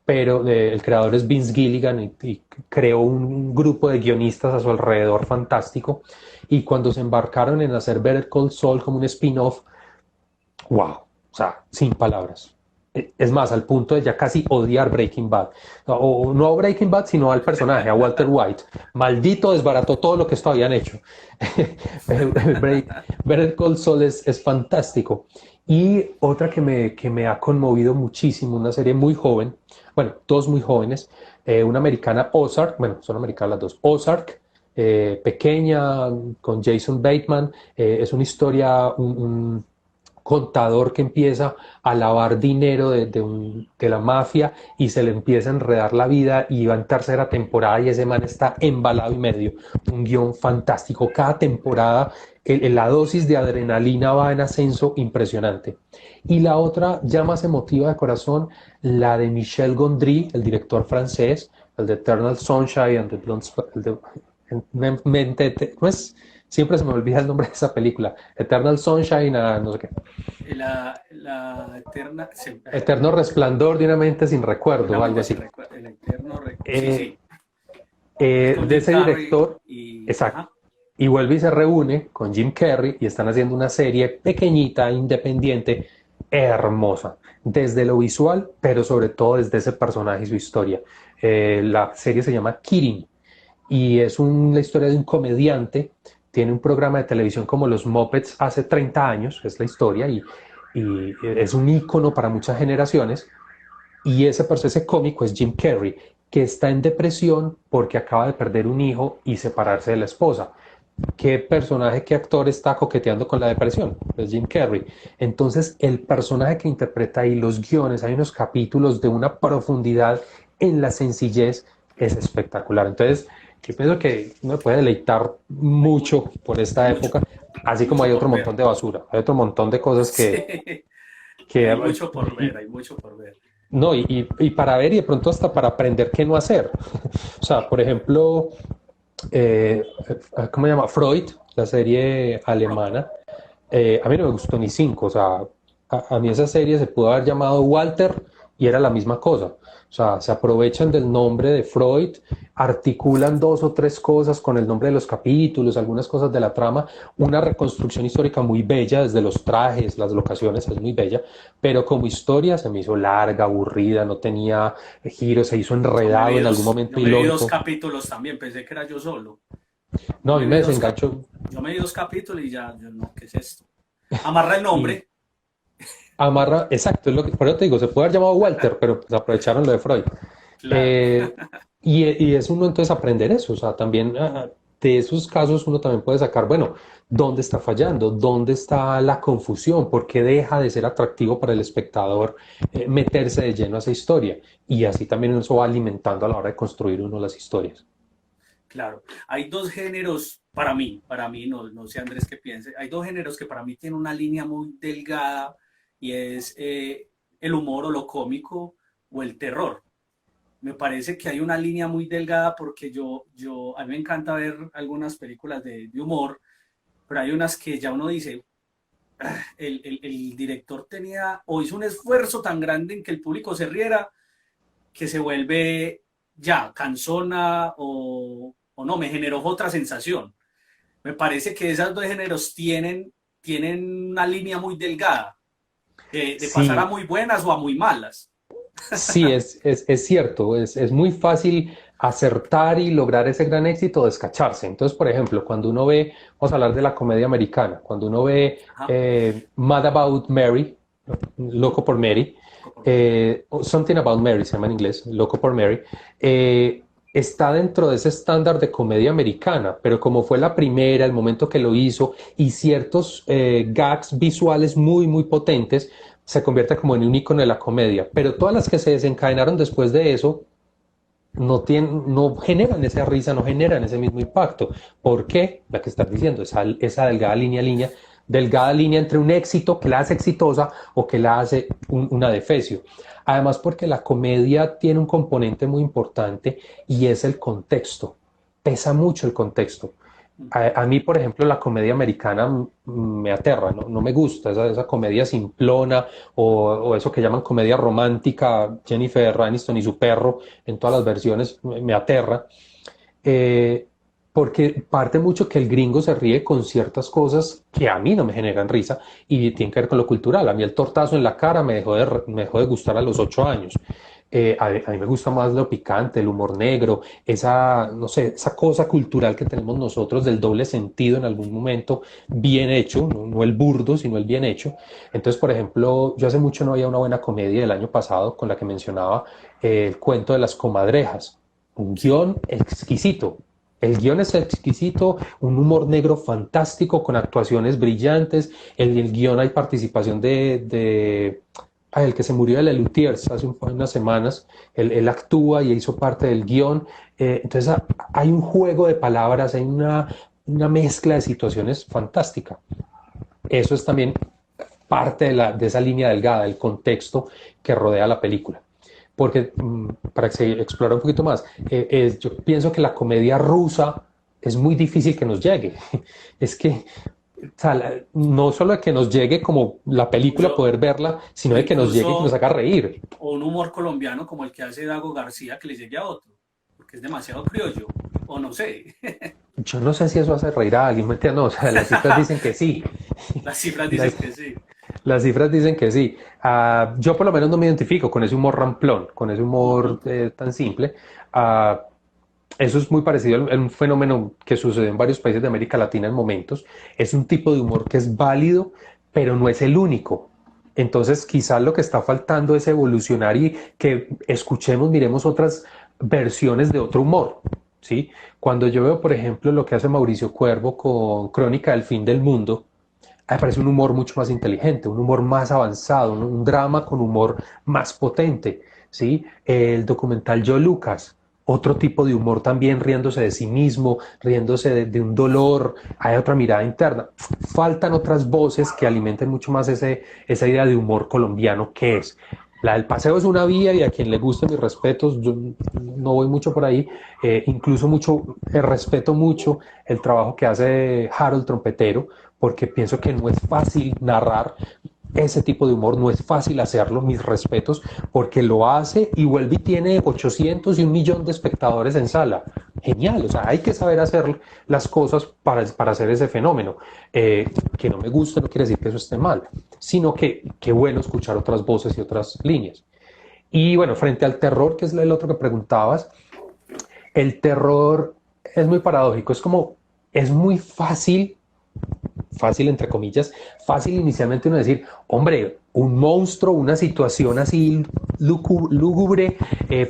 pero el creador es Vince Gilligan y creó un grupo de guionistas a su alrededor fantástico. Y cuando se embarcaron en hacer Better Call Saul como un spin-off, wow, o sea, sin palabras. Es más, al punto de ya casi odiar Breaking Bad. O no a Breaking Bad, sino al personaje, a Walter White. Maldito, desbarató todo lo que esto habían hecho. Better Call Saul es fantástico. Y otra que me ha conmovido muchísimo, una serie muy joven, bueno, dos muy jóvenes, una americana, Ozark, bueno, son americanas las dos, Ozark, pequeña, con Jason Bateman, es una historia, un contador que empieza a lavar dinero de la mafia y se le empieza a enredar la vida y va en tercera temporada y ese man está embalado y medio. Un guión fantástico. Cada temporada la dosis de adrenalina va en ascenso impresionante. Y la otra, ya más emotiva de corazón, la de Michel Gondry, el director francés, el de Eternal Sunshine and the Blonde ¿cómo es? Siempre se me olvida el nombre de esa película. Eternal Sunshine, no sé qué. La eterna. Eterno resplandor de una mente sin recuerdo, o Una algo mente así. sin recuerdo. El eterno. Sí, Eh, sí. Es con de Jim ese Carrey director, y. exacto. Ajá. Y vuelve y se reúne con Jim Carrey y están haciendo una serie pequeñita, independiente, hermosa, desde lo visual, pero sobre todo desde ese personaje y su historia. La serie se llama Kirin y es la historia de un comediante, tiene un programa de televisión como los Muppets hace 30 años, es la historia, y es un ícono para muchas generaciones, y ese cómico es Jim Carrey, que está en depresión porque acaba de perder un hijo y separarse de la esposa. ¿Qué personaje, qué actor está coqueteando con la depresión? Es Jim Carrey. Entonces, el personaje que interpreta ahí, los guiones, hay unos capítulos de una profundidad en la sencillez, es espectacular. Entonces, yo pienso que uno puede deleitar Hay, mucho por hay esta mucho, época, así como hay mucho otro por ver. montón de basura, hay otro montón de cosas Sí. que Hay mucho por ver, hay mucho por ver. no, y para ver y de pronto hasta para aprender qué no hacer. O sea, por ejemplo, eh, ¿cómo se llama? Freud, la serie Freud. alemana. A mí no me gustó ni cinco. O sea, a mí esa serie se pudo haber llamado Walter y era la misma cosa. O sea, se aprovechan del nombre de Freud, articulan dos o tres cosas con el nombre de los capítulos, algunas cosas de la trama, una reconstrucción histórica muy bella, desde los trajes, las locaciones, es muy bella, pero como historia se me hizo larga, aburrida, no tenía giros, se hizo enredado en algún momento yo me vi dos ilógico. capítulos también, pensé que era yo solo. Yo No, a mí me me vi desenganchó. yo me vi dos capítulos y ya, yo no, ¿qué es esto? Amarra el Y nombre. amarra, exacto, es lo que, por eso te digo, se puede haber llamado Walter, pero pues aprovecharon lo de Freud. Claro, Eh, y es uno entonces aprender eso, o sea, también de esos casos uno también puede sacar, bueno, ¿dónde está fallando? ¿Dónde está la confusión? ¿Por qué deja de ser atractivo para el espectador meterse de lleno a esa historia? Y así también eso va alimentando a la hora de construir uno las historias. claro. Hay dos géneros para mí, no, no sé Andrés qué piense, hay dos géneros que para mí tienen una línea muy delgada y es el humor o lo cómico o el terror. Me parece que hay una línea muy delgada porque a mí me encanta ver algunas películas de humor, pero hay unas que ya uno dice, el director tenía o hizo un esfuerzo tan grande en que el público se riera que se vuelve ya cansona o no, me generó otra sensación. Me parece que esos dos géneros tienen una línea muy delgada, de pasar a Sí, muy buenas o a muy malas. sí, es cierto, es muy fácil acertar y lograr ese gran éxito o descacharse. Entonces, por ejemplo, cuando uno ve, vamos a hablar de la comedia americana, cuando uno ve Ajá. Mad About Mary, Loco por Mary, Something About Mary se llama en inglés, Loco por Mary, está dentro de ese estándar de comedia americana, pero como fue la primera, el momento que lo hizo y ciertos gags visuales muy, muy potentes, se convierte como en un icono de la comedia. Pero todas las que se desencadenaron después de eso no generan esa risa, no generan ese mismo impacto. ¿Por qué? La que estás diciendo, esa delgada línea entre un éxito que la hace exitosa o que la hace una defecio. Además, porque la comedia tiene un componente muy importante y es el contexto. Pesa mucho el contexto. A mí, por ejemplo, la comedia americana me aterra, no me gusta esa comedia simplona o eso que llaman comedia romántica, Jennifer Aniston y su perro en todas las versiones, me aterra, eh, porque parte mucho que el gringo se ríe con ciertas cosas que a mí no me generan risa y tienen que ver con lo cultural. A mí el tortazo en la cara me dejó de gustar a los 8 años. A mí me gusta más lo picante, el humor negro, no sé, esa cosa cultural que tenemos nosotros del doble sentido en algún momento, bien hecho, no el burdo, sino el bien hecho. Entonces, por ejemplo, yo hace mucho no había una buena comedia del año pasado con la que mencionaba el cuento de las comadrejas, un Sí, guión exquisito. El guión es exquisito, un humor negro fantástico con actuaciones brillantes. En el guión hay participación el que se murió de Lelutiers hace unas semanas. Él actúa y hizo parte del guión. Entonces hay un juego de palabras, hay una mezcla de situaciones fantástica. Eso es también parte de esa línea delgada, el contexto que rodea la película. Porque para que se explore un poquito más, yo pienso que la comedia rusa es muy difícil que nos llegue. Es que o sea, no solo de que nos llegue como la o, película, yo, poder verla, o sino de que nos llegue y que nos incluso haga reír. o un humor colombiano como el que hace Dago García que le llegue a otro, porque es demasiado criollo, o no sé. Yo no sé si eso hace reír a alguien, ¿me entiendes? No, o sea, las cifras dicen que sí. Las cifras dicen Las, que sí. las cifras dicen que sí. Yo por lo menos no me identifico con ese humor ramplón, con ese Uh -huh. humor tan simple. Uh, Eso es muy parecido a un fenómeno que sucede en varios países de América Latina en momentos. Es un tipo de humor que es válido, pero no es el único. Entonces, quizás lo que está faltando es evolucionar y que escuchemos, miremos otras versiones de otro humor. ¿Sí? Cuando yo veo, por ejemplo, lo que hace Mauricio Cuervo con Crónica del Fin del Mundo, me parece un humor mucho más inteligente, un humor más avanzado, un drama con humor más potente. ¿Sí? El documental Yo Lucas, otro tipo de humor también, riéndose de sí mismo, riéndose de un dolor, hay otra mirada interna. Faltan otras voces que alimenten mucho más esa idea de humor colombiano que es. La del paseo es una vía y a quien le gusten mis respetos, yo no voy mucho por ahí, incluso mucho, respeto mucho el trabajo que hace Harold Trompetero, porque pienso que no es fácil narrar ese tipo de humor no es fácil hacerlo, mis respetos, porque lo hace y vuelve y tiene 800 y 1 millón de espectadores en sala. Genial, o sea, hay que saber hacer las cosas para hacer ese fenómeno. Que no me gusta no quiere decir que eso esté mal, sino que bueno escuchar otras voces y otras líneas. Y bueno, frente al terror, que es el otro que preguntabas, el terror es muy paradójico, es como, es muy fácil entre comillas, fácil inicialmente uno decir, hombre, un monstruo, una situación así lúgubre,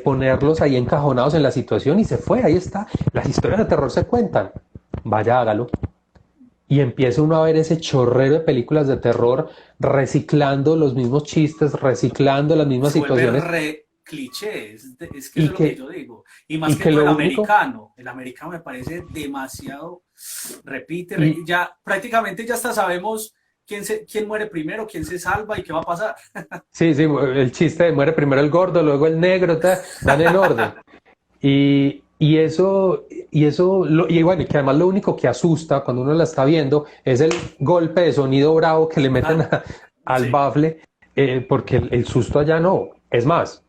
ponerlos ahí encajonados en la situación y se fue, ahí está, las historias de terror se cuentan, vaya hágalo. Y empieza uno a ver ese chorrero de películas de terror reciclando los mismos chistes, reciclando las mismas Se vuelve situaciones re cliché, es que eso y es lo que que, yo digo. Y más y que que todo lo único, el americano me parece demasiado, y, ya prácticamente ya hasta sabemos quién muere primero, quién se salva y qué va a pasar. sí, sí, el chiste de muere primero el gordo, luego el negro, van en orden. Y bueno, y que además lo único que asusta cuando uno la está viendo es el golpe de sonido bravo que le meten Ah, al sí, bafle, porque el susto allá no. Es más,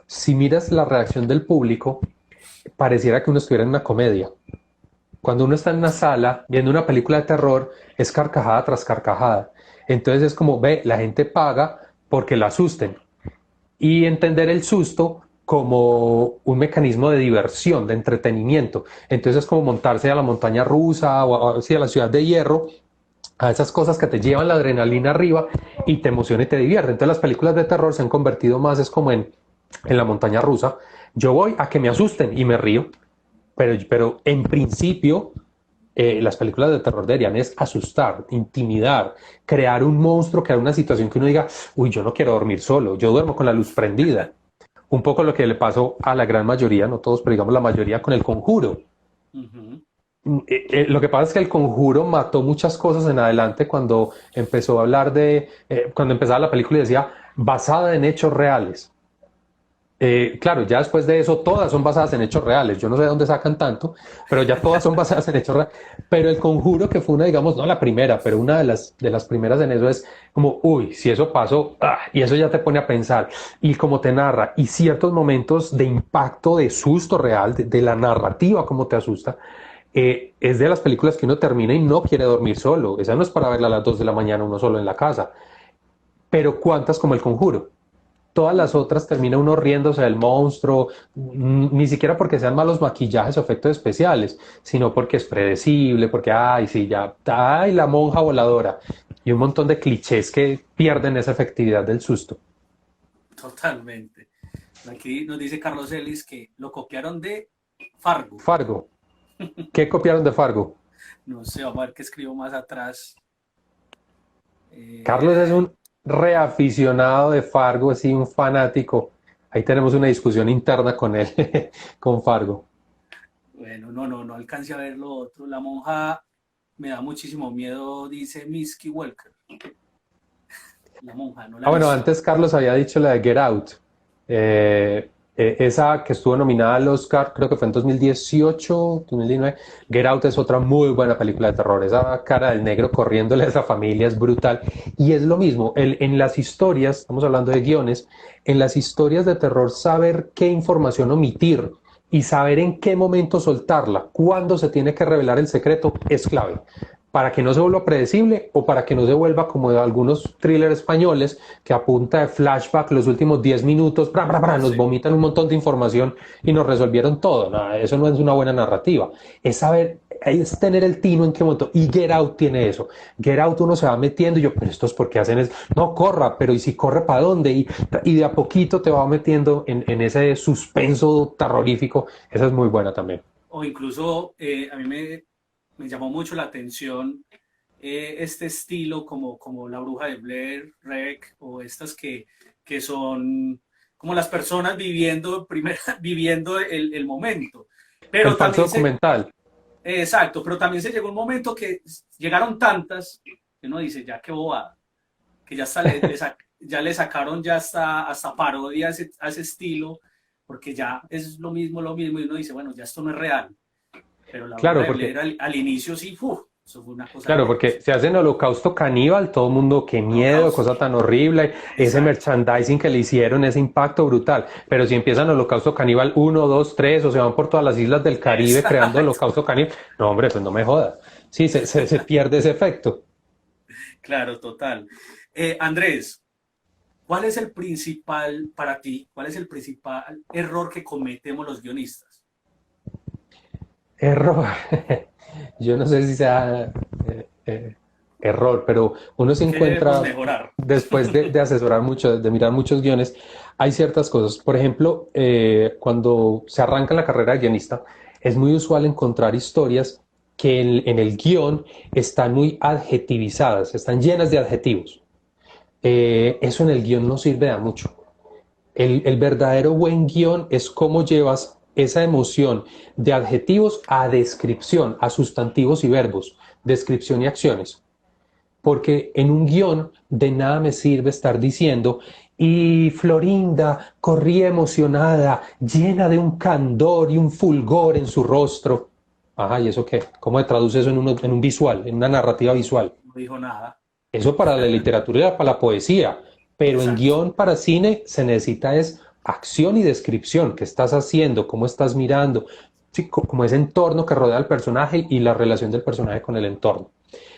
si miras la reacción del público, pareciera que uno estuviera en una comedia. Cuando uno está en una sala viendo una película de terror, es carcajada tras carcajada. Entonces es como, ve, la gente paga porque la asusten y entender el susto como un mecanismo de diversión, de entretenimiento. Entonces es como montarse a la montaña rusa o a la ciudad de hierro, a esas cosas que te llevan la adrenalina arriba y te emociona y te divierte. Entonces las películas de terror se han convertido más, es como en la montaña rusa. Yo voy a que me asusten y me río, pero en principio las películas de terror deberían es asustar, intimidar, crear un monstruo, crear una situación que uno diga, uy, yo no quiero dormir solo, yo duermo con la luz prendida. Un poco lo que le pasó a la gran mayoría, no todos, pero digamos la mayoría con el conjuro. ujú, Lo que pasa es que el conjuro mató muchas cosas en adelante cuando empezó a hablar cuando empezaba la película y decía, basada en hechos reales. Claro, ya después de eso todas son basadas en hechos reales. Yo no sé de dónde sacan tanto, pero ya todas son basadas en hechos reales. Pero el conjuro, que fue una, digamos, no la primera, pero una de las primeras en eso es como, uy, si eso pasó, y eso ya te pone a pensar. Y como te narra, y ciertos momentos de impacto, de susto real, de la narrativa, como te asusta, es de las películas que uno termina y no quiere dormir solo. Esa no es para verla a las 2 de la mañana uno solo en la casa. Pero ¿cuántas como el conjuro? Todas las otras termina uno riéndose del monstruo, ni siquiera porque sean malos maquillajes o efectos especiales, sino porque es predecible, porque, ay, sí, ya, ay, la monja voladora, y un montón de clichés que pierden esa efectividad del susto. totalmente. Aquí nos dice Carlos Ellis que lo copiaron de Fargo. Fargo, ¿qué copiaron de Fargo? No sé, vamos a ver qué escribo más atrás. Carlos es Eh, un reaficionado de Fargo, así un fanático. Ahí tenemos una discusión interna con él, con Fargo. bueno, no alcancé a ver lo otro. La monja me da muchísimo miedo, dice Misky Walker. La monja, no la Ah, he bueno, visto. antes Carlos había dicho la de Get Out. Esa que estuvo nominada al Oscar, creo que fue en 2018, 2019. Get Out es otra muy buena película de terror. Esa cara del negro corriéndole a esa familia es brutal. Y es lo mismo, en las historias, estamos hablando de guiones, en las historias de terror, saber qué información omitir y saber en qué momento soltarla, cuándo se tiene que revelar el secreto, es clave para que no se vuelva predecible o para que no se vuelva como de algunos thrillers españoles que a punta de flashback los últimos 10 minutos nos Sí. vomitan un montón de información y nos resolvieron todo. No, eso no es una buena narrativa. Es saber, es tener el tino en qué momento. Y Get Out tiene eso. Get Out uno se va metiendo y yo, pero estos por qué hacen eso. No, corra, pero ¿y si corre para dónde? Y de a poquito te va metiendo en ese suspenso terrorífico. Esa es muy buena también. O incluso a mí me llamó mucho la atención este estilo como La Bruja de Blair, Rec, o estas que son como las personas viviendo, viviendo el momento. El Pero falso también documental. exacto, pero también se llegó un momento que llegaron tantas que uno dice, ya qué bobada, que ya hasta ya le sacaron ya hasta parodia a ese estilo, porque ya es lo mismo, y uno dice, bueno, ya esto no es real. Pero La Bruja Claro, de Blair porque al inicio sí, Eso fue una cosa Claro, loca. porque se hacen Holocausto Caníbal, todo el mundo, qué miedo, Holocausto. cosa tan horrible, ese Exacto, merchandising que le hicieron, ese impacto brutal. Pero si empiezan Holocausto Caníbal uno, 2, 3, o se van por todas las islas del Caribe creando exacto. Holocausto Caníbal, no, hombre, pues no me jodas. Sí, se pierde ese efecto. Claro, total. Andrés, ¿cuál es el principal, para ti, cuál es el principal error que cometemos los guionistas? Error. Yo no sé si sea error, pero uno se ¿Qué debemos encuentra mejorar? después de asesorar mucho, de mirar muchos guiones, hay ciertas cosas. Por ejemplo, cuando se arranca la carrera de guionista, es muy usual encontrar historias que en el guión están muy adjetivizadas, están llenas de adjetivos. Eso en el guión no sirve a mucho. El verdadero buen guión es cómo llevas esa emoción de adjetivos a descripción, a sustantivos y verbos, descripción y acciones. Porque en un guión de nada me sirve estar diciendo y Florinda corría emocionada, llena de un candor y un fulgor en su rostro. Ajá, ¿y eso qué? ¿Cómo se traduce eso en un visual, en una narrativa visual? No dijo nada. Eso para la literatura y para la poesía, pero en Exacto. guión para cine se necesita es acción y descripción, qué estás haciendo, cómo estás mirando, sí, como ese entorno que rodea al personaje y la relación del personaje con el entorno.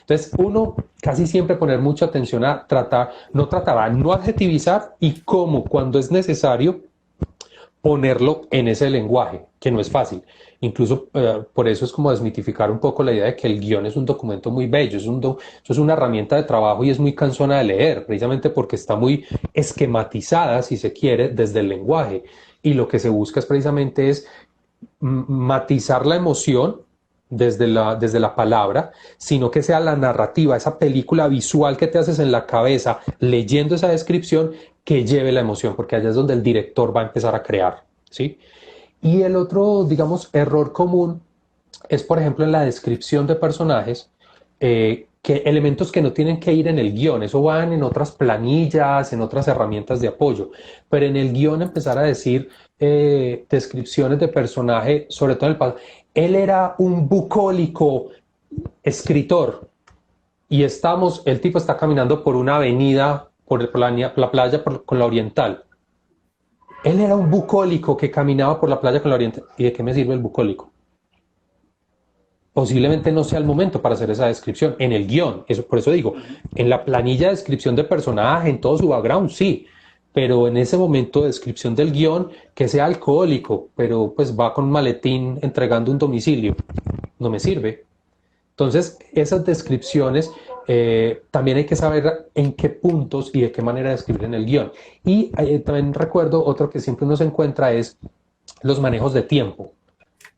Entonces, uno casi siempre poner mucha atención a tratar, no trataba, no adjetivizar y cómo cuando es necesario ponerlo en ese lenguaje, que no es fácil. Incluso por eso es como desmitificar un poco la idea de que el guión es un documento muy bello, eso es una herramienta de trabajo y es muy cansona de leer, precisamente porque está muy esquematizada, si se quiere, desde el lenguaje. Y lo que se busca es precisamente es matizar la emoción desde la palabra, sino que sea la narrativa, esa película visual que te haces en la cabeza leyendo esa descripción que lleve la emoción, porque allá es donde el director va a empezar a crear, ¿sí? Y el otro, digamos, error común es, por ejemplo, en la descripción de personajes, que elementos que no tienen que ir en el guión, eso van en otras planillas, en otras herramientas de apoyo, pero en el guión empezar a decir descripciones de personaje, sobre todo en el pasado. Él era un bucólico escritor y el tipo está caminando por una avenida, la playa con la oriental. Él era un bucólico que caminaba por la playa con la oriental. ¿Y de qué me sirve el bucólico? Posiblemente no sea el momento para hacer esa descripción en el guión. Eso, por eso digo, Ujú. en la planilla de descripción de personaje, en todo su background, sí, pero en ese momento de descripción del guión, que sea alcohólico, pero pues va con un maletín entregando un domicilio, no me sirve. Entonces, esas descripciones también hay que saber en qué puntos y de qué manera describir en el guión. Y también recuerdo otro que siempre uno se encuentra es los manejos de tiempo.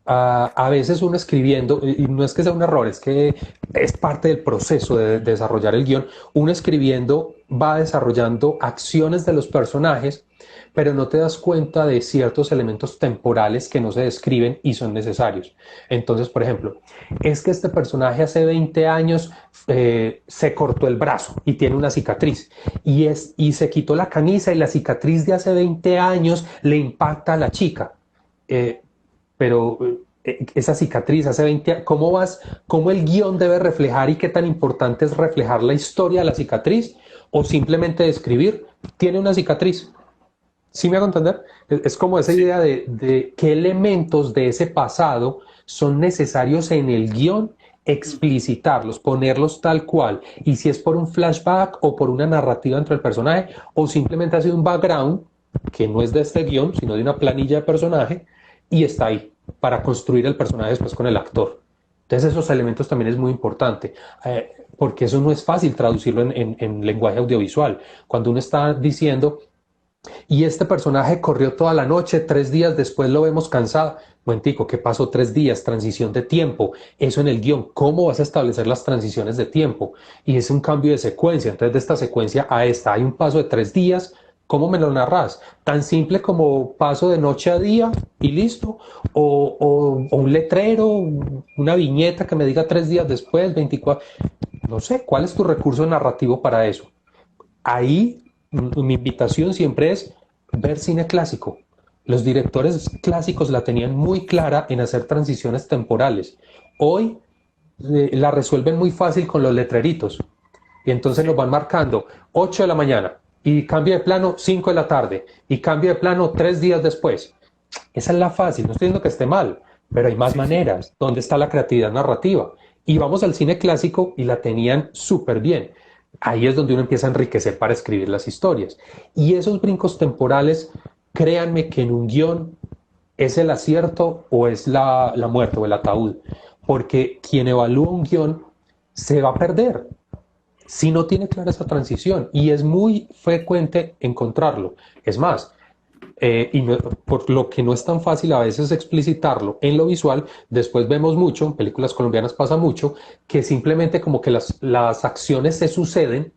A veces uno escribiendo, y no es que sea un error, es que es parte del proceso de desarrollar el guión, uno escribiendo va desarrollando acciones de los personajes, pero no te das cuenta de ciertos elementos temporales que no se describen y son necesarios. Entonces, por ejemplo, es que este personaje hace 20 años se cortó el brazo y tiene una cicatriz, y se quitó la camisa y la cicatriz de hace 20 años le impacta a la chica. Eh, pero esa cicatriz hace 20 años, cómo el guión debe reflejar y qué tan importante es reflejar la historia de la cicatriz o simplemente describir, tiene una cicatriz? ¿Sí me hago entender? Es como esa Sí. idea de qué elementos de ese pasado son necesarios en el guión, Ujú. explicitarlos, ponerlos tal cual. Y si es por un flashback o por una narrativa entre el personaje, o simplemente ha sido un background que no es de este guión, sino de una planilla de personaje, y está ahí para construir el personaje después con el actor. Entonces esos elementos también es muy importante, porque eso no es fácil traducirlo en lenguaje audiovisual. Cuando uno está diciendo, y este personaje corrió toda la noche, 3 días después lo vemos cansado. Momentico, ¿qué pasó 3 días? Transición de tiempo. Eso en el guión, ¿cómo vas a establecer las transiciones de tiempo? Y es un cambio de secuencia. Entonces, de esta secuencia a esta hay un paso de 3 días. ¿Cómo me lo narras? Tan simple como paso de noche a día y listo. O un letrero, una viñeta que me diga 3 días después, 24. No sé, ¿cuál es tu recurso narrativo para eso? Ahí mi invitación siempre es ver cine clásico. Los directores clásicos la tenían muy clara en hacer transiciones temporales. Hoy la resuelven muy fácil con los letreritos. Y entonces nos van marcando 8 de la mañana y cambio de plano 5 de la tarde y cambio de plano 3 días después. Esa es la fácil, no estoy diciendo que esté mal, pero hay más Sí, sí. maneras. ¿Dónde está la creatividad narrativa? Y vamos al cine clásico y la tenían súper bien. Ahí es donde uno empieza a enriquecer para escribir las historias. Y esos brincos temporales, créanme que en un guión es el acierto o es la muerte o el ataúd. Porque quien evalúa un guión se va a perder si no tiene clara esa transición. Y es muy frecuente encontrarlo. Es más, por lo que no es tan fácil a veces explicitarlo en lo visual, después vemos mucho, en películas colombianas pasa mucho, que simplemente como que las acciones se suceden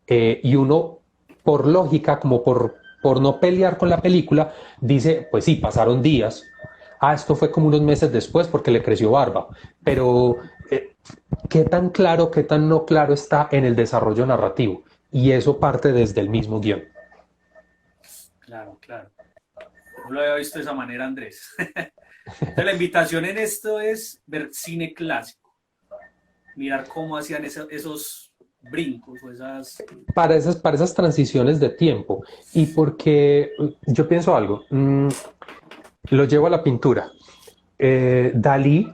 y uno, por lógica, como por no pelear con la película, dice, pues sí, pasaron días. Ah, esto fue como unos meses después porque le creció barba. Pero, ¿qué tan claro, qué tan no claro está en el desarrollo narrativo? Y eso parte desde el mismo guión. Claro, claro. No lo había visto de esa manera, Andrés. Entonces, la invitación en esto es ver cine clásico, mirar cómo hacían esos brincos o esas... Para esas transiciones de tiempo y porque yo pienso algo, lo llevo a la pintura. Dalí,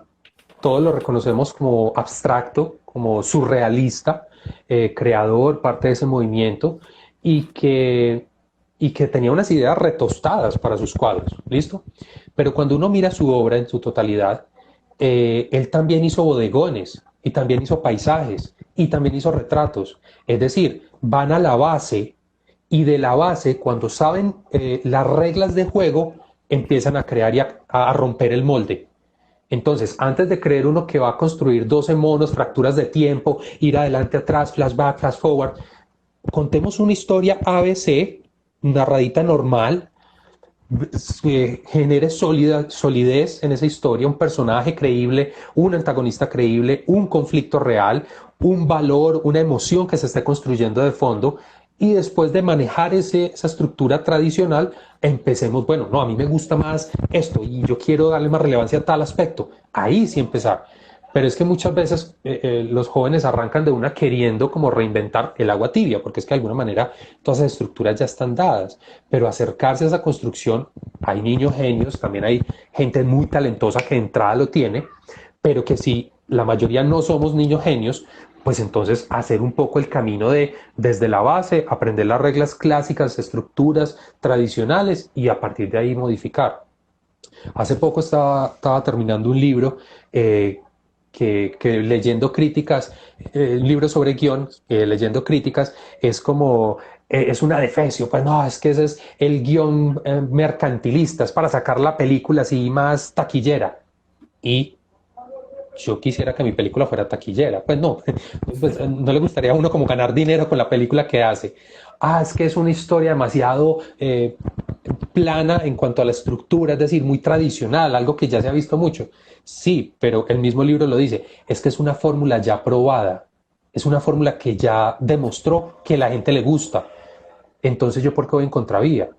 todos lo reconocemos como abstracto, como surrealista, creador, parte de ese movimiento y y que tenía unas ideas retostadas para sus cuadros, ¿listo? Pero cuando uno mira su obra en su totalidad, él también hizo bodegones y también hizo paisajes y también hizo retratos. Es decir, van a la base y de la base, cuando saben las reglas de juego, empiezan a crear y a romper el molde. Entonces, antes de creer uno que va a construir 12 monos, fracturas de tiempo, ir adelante, atrás, flashback, flash forward, contemos una historia ABC, narradita normal, genere solidez en esa historia, un personaje creíble, un antagonista creíble, un conflicto real, un valor, una emoción que se esté construyendo de fondo. Y después de manejar esa estructura tradicional, empecemos, bueno, no, a mí me gusta más esto y yo quiero darle más relevancia a tal aspecto. Ahí sí empezar. Pero es que muchas veces los jóvenes arrancan de una queriendo como reinventar el agua tibia, porque es que de alguna manera todas esas estructuras ya están dadas. Pero acercarse a esa construcción, hay niños genios, también hay gente muy talentosa que de entrada lo tiene, pero que si la mayoría no somos niños genios, pues entonces hacer un poco el camino de desde la base, aprender las reglas clásicas, estructuras tradicionales y a partir de ahí modificar. Hace poco estaba terminando un libro que leyendo críticas, un libro sobre guión, leyendo críticas, es como, es una defensa, pues no, es que ese es el guión mercantilista, es para sacar la película así más taquillera. Y yo quisiera que mi película fuera taquillera. Pues no, pues no le gustaría a uno como ganar dinero con la película que hace. Ah, es que es una historia demasiado plana en cuanto a la estructura, es decir, muy tradicional, algo que ya se ha visto mucho. Sí, pero el mismo libro lo dice, es que es una fórmula ya probada, es una fórmula que ya demostró que a la gente le gusta. Entonces, ¿yo por qué voy en contravía?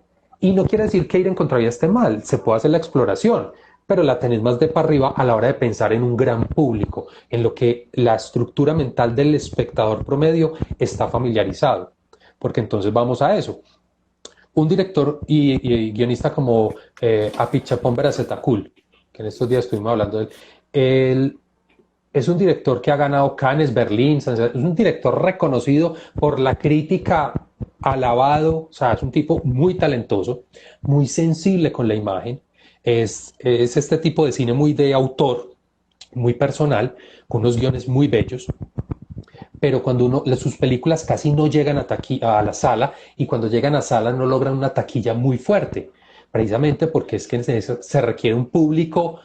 Y no quiere decir que ir en contravía esté mal, se puede hacer la exploración, pero la tenés más de para arriba a la hora de pensar en un gran público, en lo que la estructura mental del espectador promedio está familiarizado. Porque entonces vamos a eso. Un director y guionista como Apichapong Berasetakul, que en estos días estuvimos hablando de él, él es un director que ha ganado Cannes, Berlín, es un director reconocido por la crítica, alabado, o sea, es un tipo muy talentoso, muy sensible con la imagen, es este tipo de cine muy de autor, muy personal, con unos guiones muy bellos, pero cuando sus películas casi no llegan a la sala y cuando llegan a sala no logran una taquilla muy fuerte, precisamente porque es que se requiere un público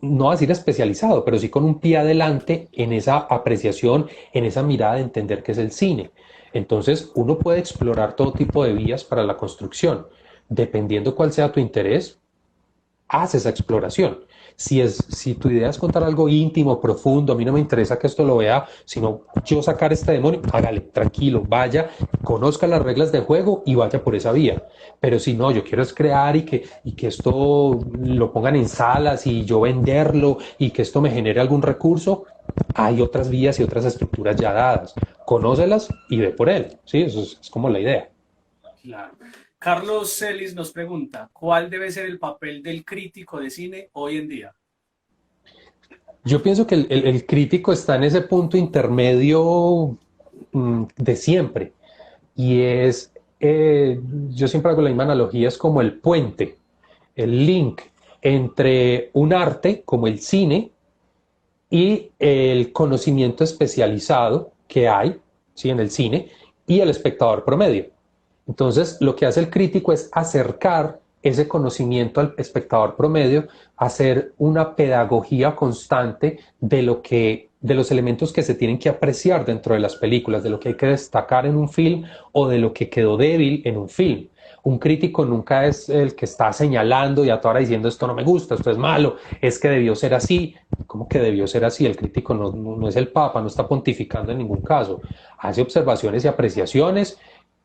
no voy a decir especializado, pero sí con un pie adelante en esa apreciación, en esa mirada de entender qué es el cine. Entonces, uno puede explorar todo tipo de vías para la construcción. Dependiendo cuál sea tu interés, haz esa exploración. Si tu idea es contar algo íntimo, profundo, a mí no me interesa que esto lo vea, sino yo sacar este demonio, hágale, tranquilo, vaya, conozca las reglas del juego y vaya por esa vía. Pero si no, yo quiero es crear y que esto lo pongan en salas y yo venderlo y que esto me genere algún recurso, hay otras vías y otras estructuras ya dadas. Conócelas y ve por él. Sí, eso es como la idea. Claro. Carlos Celis nos pregunta, ¿cuál debe ser el papel del crítico de cine hoy en día? Yo pienso que el crítico está en ese punto intermedio de siempre. Y yo siempre hago la misma analogía, es como el puente, el link entre un arte como el cine y el conocimiento especializado que hay, ¿sí?, en el cine y el espectador promedio. Entonces, lo que hace el crítico es acercar ese conocimiento al espectador promedio, hacer una pedagogía constante de los elementos que se tienen que apreciar dentro de las películas, de lo que hay que destacar en un film o de lo que quedó débil en un film. Un crítico nunca es el que está señalando y a toda hora diciendo esto no me gusta, esto es malo, es que debió ser así. ¿Cómo que debió ser así? El crítico no es el papa, no está pontificando en ningún caso. Hace observaciones y apreciaciones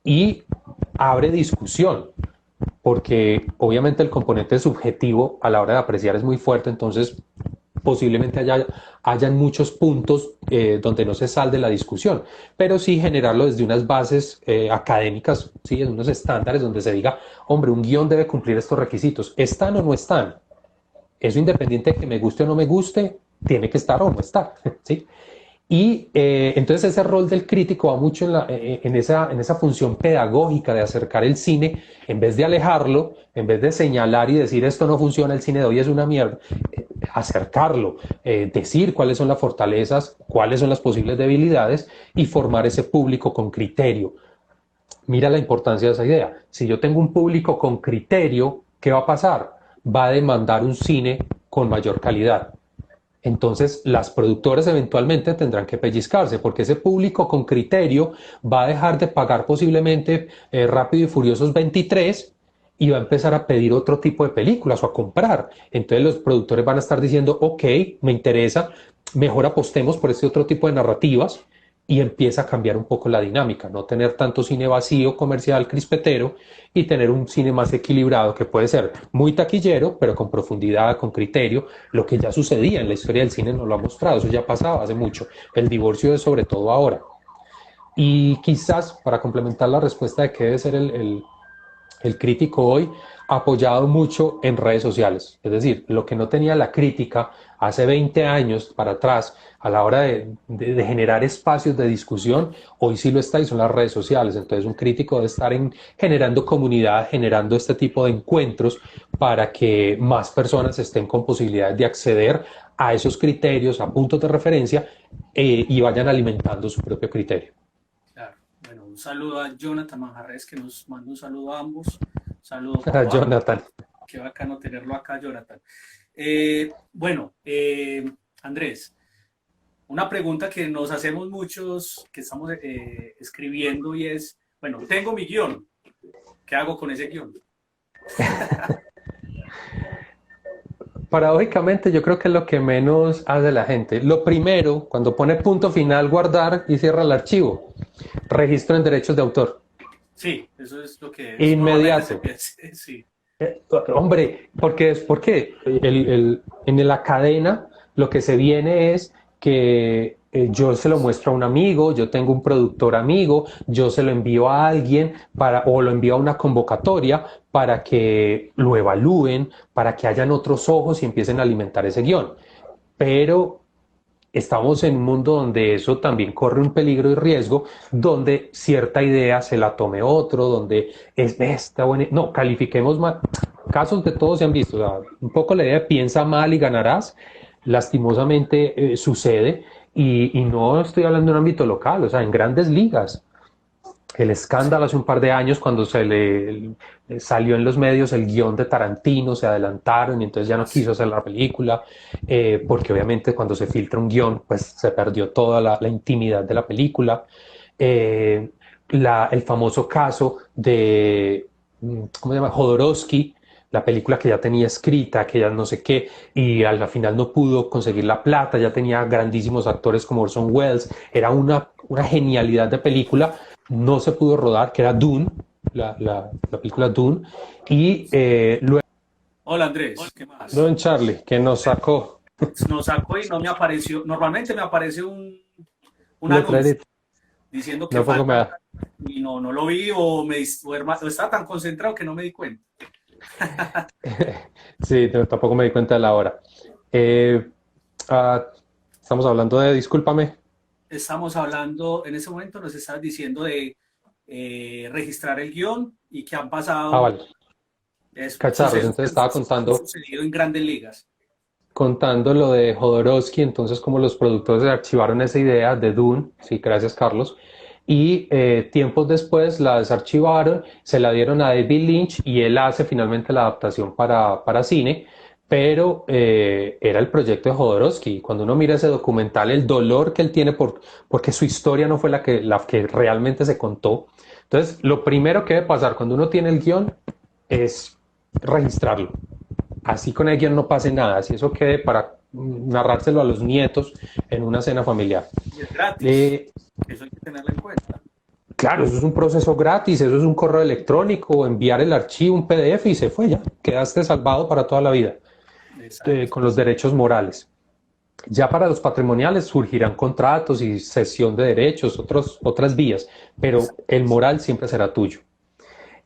y abre discusión, porque obviamente el componente subjetivo a la hora de apreciar es muy fuerte, entonces posiblemente hayan muchos puntos donde no se salde la discusión, pero sí generarlo desde unas bases académicas, ¿sí?, en unos estándares donde se diga, hombre, un guión debe cumplir estos requisitos, ¿están o no están? Eso independiente de que me guste o no me guste, tiene que estar o no estar, ¿sí? Y entonces ese rol del crítico va mucho en esa función pedagógica de acercar el cine, en vez de alejarlo, en vez de señalar y decir esto no funciona, el cine de hoy es una mierda, acercarlo, decir cuáles son las fortalezas, cuáles son las posibles debilidades y formar ese público con criterio. Mira la importancia de esa idea. Si yo tengo un público con criterio, ¿qué va a pasar? Va a demandar un cine con mayor calidad. Entonces, las productoras eventualmente tendrán que pellizcarse, porque ese público con criterio va a dejar de pagar posiblemente Rápido y Furiosos 23 y va a empezar a pedir otro tipo de películas o a comprar. Entonces, los productores van a estar diciendo, ok, me interesa, mejor apostemos por este otro tipo de narrativas y empieza a cambiar un poco la dinámica, no tener tanto cine vacío, comercial, crispetero y tener un cine más equilibrado que puede ser muy taquillero, pero con profundidad, con criterio, lo que ya sucedía en la historia del cine nos lo ha mostrado, eso ya pasaba hace mucho, el divorcio es sobre todo ahora. Y quizás para complementar la respuesta de qué debe ser el crítico hoy, apoyado mucho en redes sociales. Es decir, lo que no tenía la crítica hace 20 años para atrás, a la hora de generar espacios de discusión, hoy sí lo está y son las redes sociales. Entonces un crítico debe estar generando comunidad, generando este tipo de encuentros para que más personas estén con posibilidades de acceder a esos criterios, a puntos de referencia y vayan alimentando su propio criterio. Claro. Bueno, un saludo a Jonathan Manjarres, que nos manda un saludo a ambos. Un saludo, Para papá. Jonathan. Qué bacano tenerlo acá, Jonathan. Bueno, Andrés, una pregunta que nos hacemos muchos que estamos escribiendo y es, bueno, tengo mi guión, ¿qué hago con ese guión? Paradójicamente, yo creo que es lo que menos hace la gente. Lo primero, cuando pone punto final, guardar y cierra el archivo. Registro en derechos de autor. Sí, eso es lo que normalmente se Inmediato. piensa. Sí, Hombre, porque en la cadena lo que se viene es que yo se lo muestro a un amigo, yo tengo un productor amigo, yo se lo envío a alguien o lo envío a una convocatoria para que lo evalúen, para que hayan otros ojos y empiecen a alimentar ese guión. Pero estamos en un mundo donde eso también corre un peligro y riesgo, donde cierta idea se la tome otro, donde es esta buena. No, califiquemos mal. Casos de todos se han visto. O sea, un poco la idea de piensa mal y ganarás, lastimosamente sucede. Y no estoy hablando de un ámbito local, o sea, en grandes ligas el escándalo hace un par de años cuando se le salió en los medios el guión de Tarantino, se adelantaron y entonces ya no quiso hacer la película, porque obviamente cuando se filtra un guión, pues se perdió toda la intimidad de la película. Eh, el famoso caso de, ¿cómo se llama? Jodorowsky, la película que ya tenía escrita, que ya no sé qué, y al final no pudo conseguir la plata, ya tenía grandísimos actores como Orson Welles, era una genialidad de película, no se pudo rodar, que era Dune, la película Dune, y luego Hola Andrés, ¿qué más? Don Charlie, que nos sacó Nos sacó y no me apareció, normalmente me aparece un un anuncio letrerito, diciendo que no poco me falta da. y no lo vi o estaba tan concentrado que no me di cuenta. Sí, tampoco me di cuenta de la hora. Eh, ah, estamos hablando de, discúlpame. Estamos hablando, en ese momento nos estabas diciendo de registrar el guión y que han Ah, pasado vale. Cacharros, sucesos entonces estaba que han contando, sucedido en grandes ligas. contando lo de Jodorowsky, entonces como los productores archivaron esa idea de Dune, sí, gracias Carlos, y tiempos después la desarchivaron, se la dieron a David Lynch y él hace finalmente la adaptación para cine, pero era el proyecto de Jodorowsky. Cuando uno mira ese documental, el dolor que él tiene porque su historia no fue la que realmente se contó. Entonces, lo primero que debe pasar cuando uno tiene el guión es registrarlo. Así con el guión no pase nada, así eso quede para narrárselo a los nietos en una cena familiar. Y es gratis, Eh, eso hay que tenerlo en cuenta. claro, eso es un proceso gratis, eso es un correo electrónico, enviar el archivo, un PDF y se fue ya. Quedaste salvado para toda la vida Exacto. con los derechos morales. Ya para los patrimoniales surgirán contratos y cesión de derechos, otras vías, pero Exacto. el moral siempre será tuyo.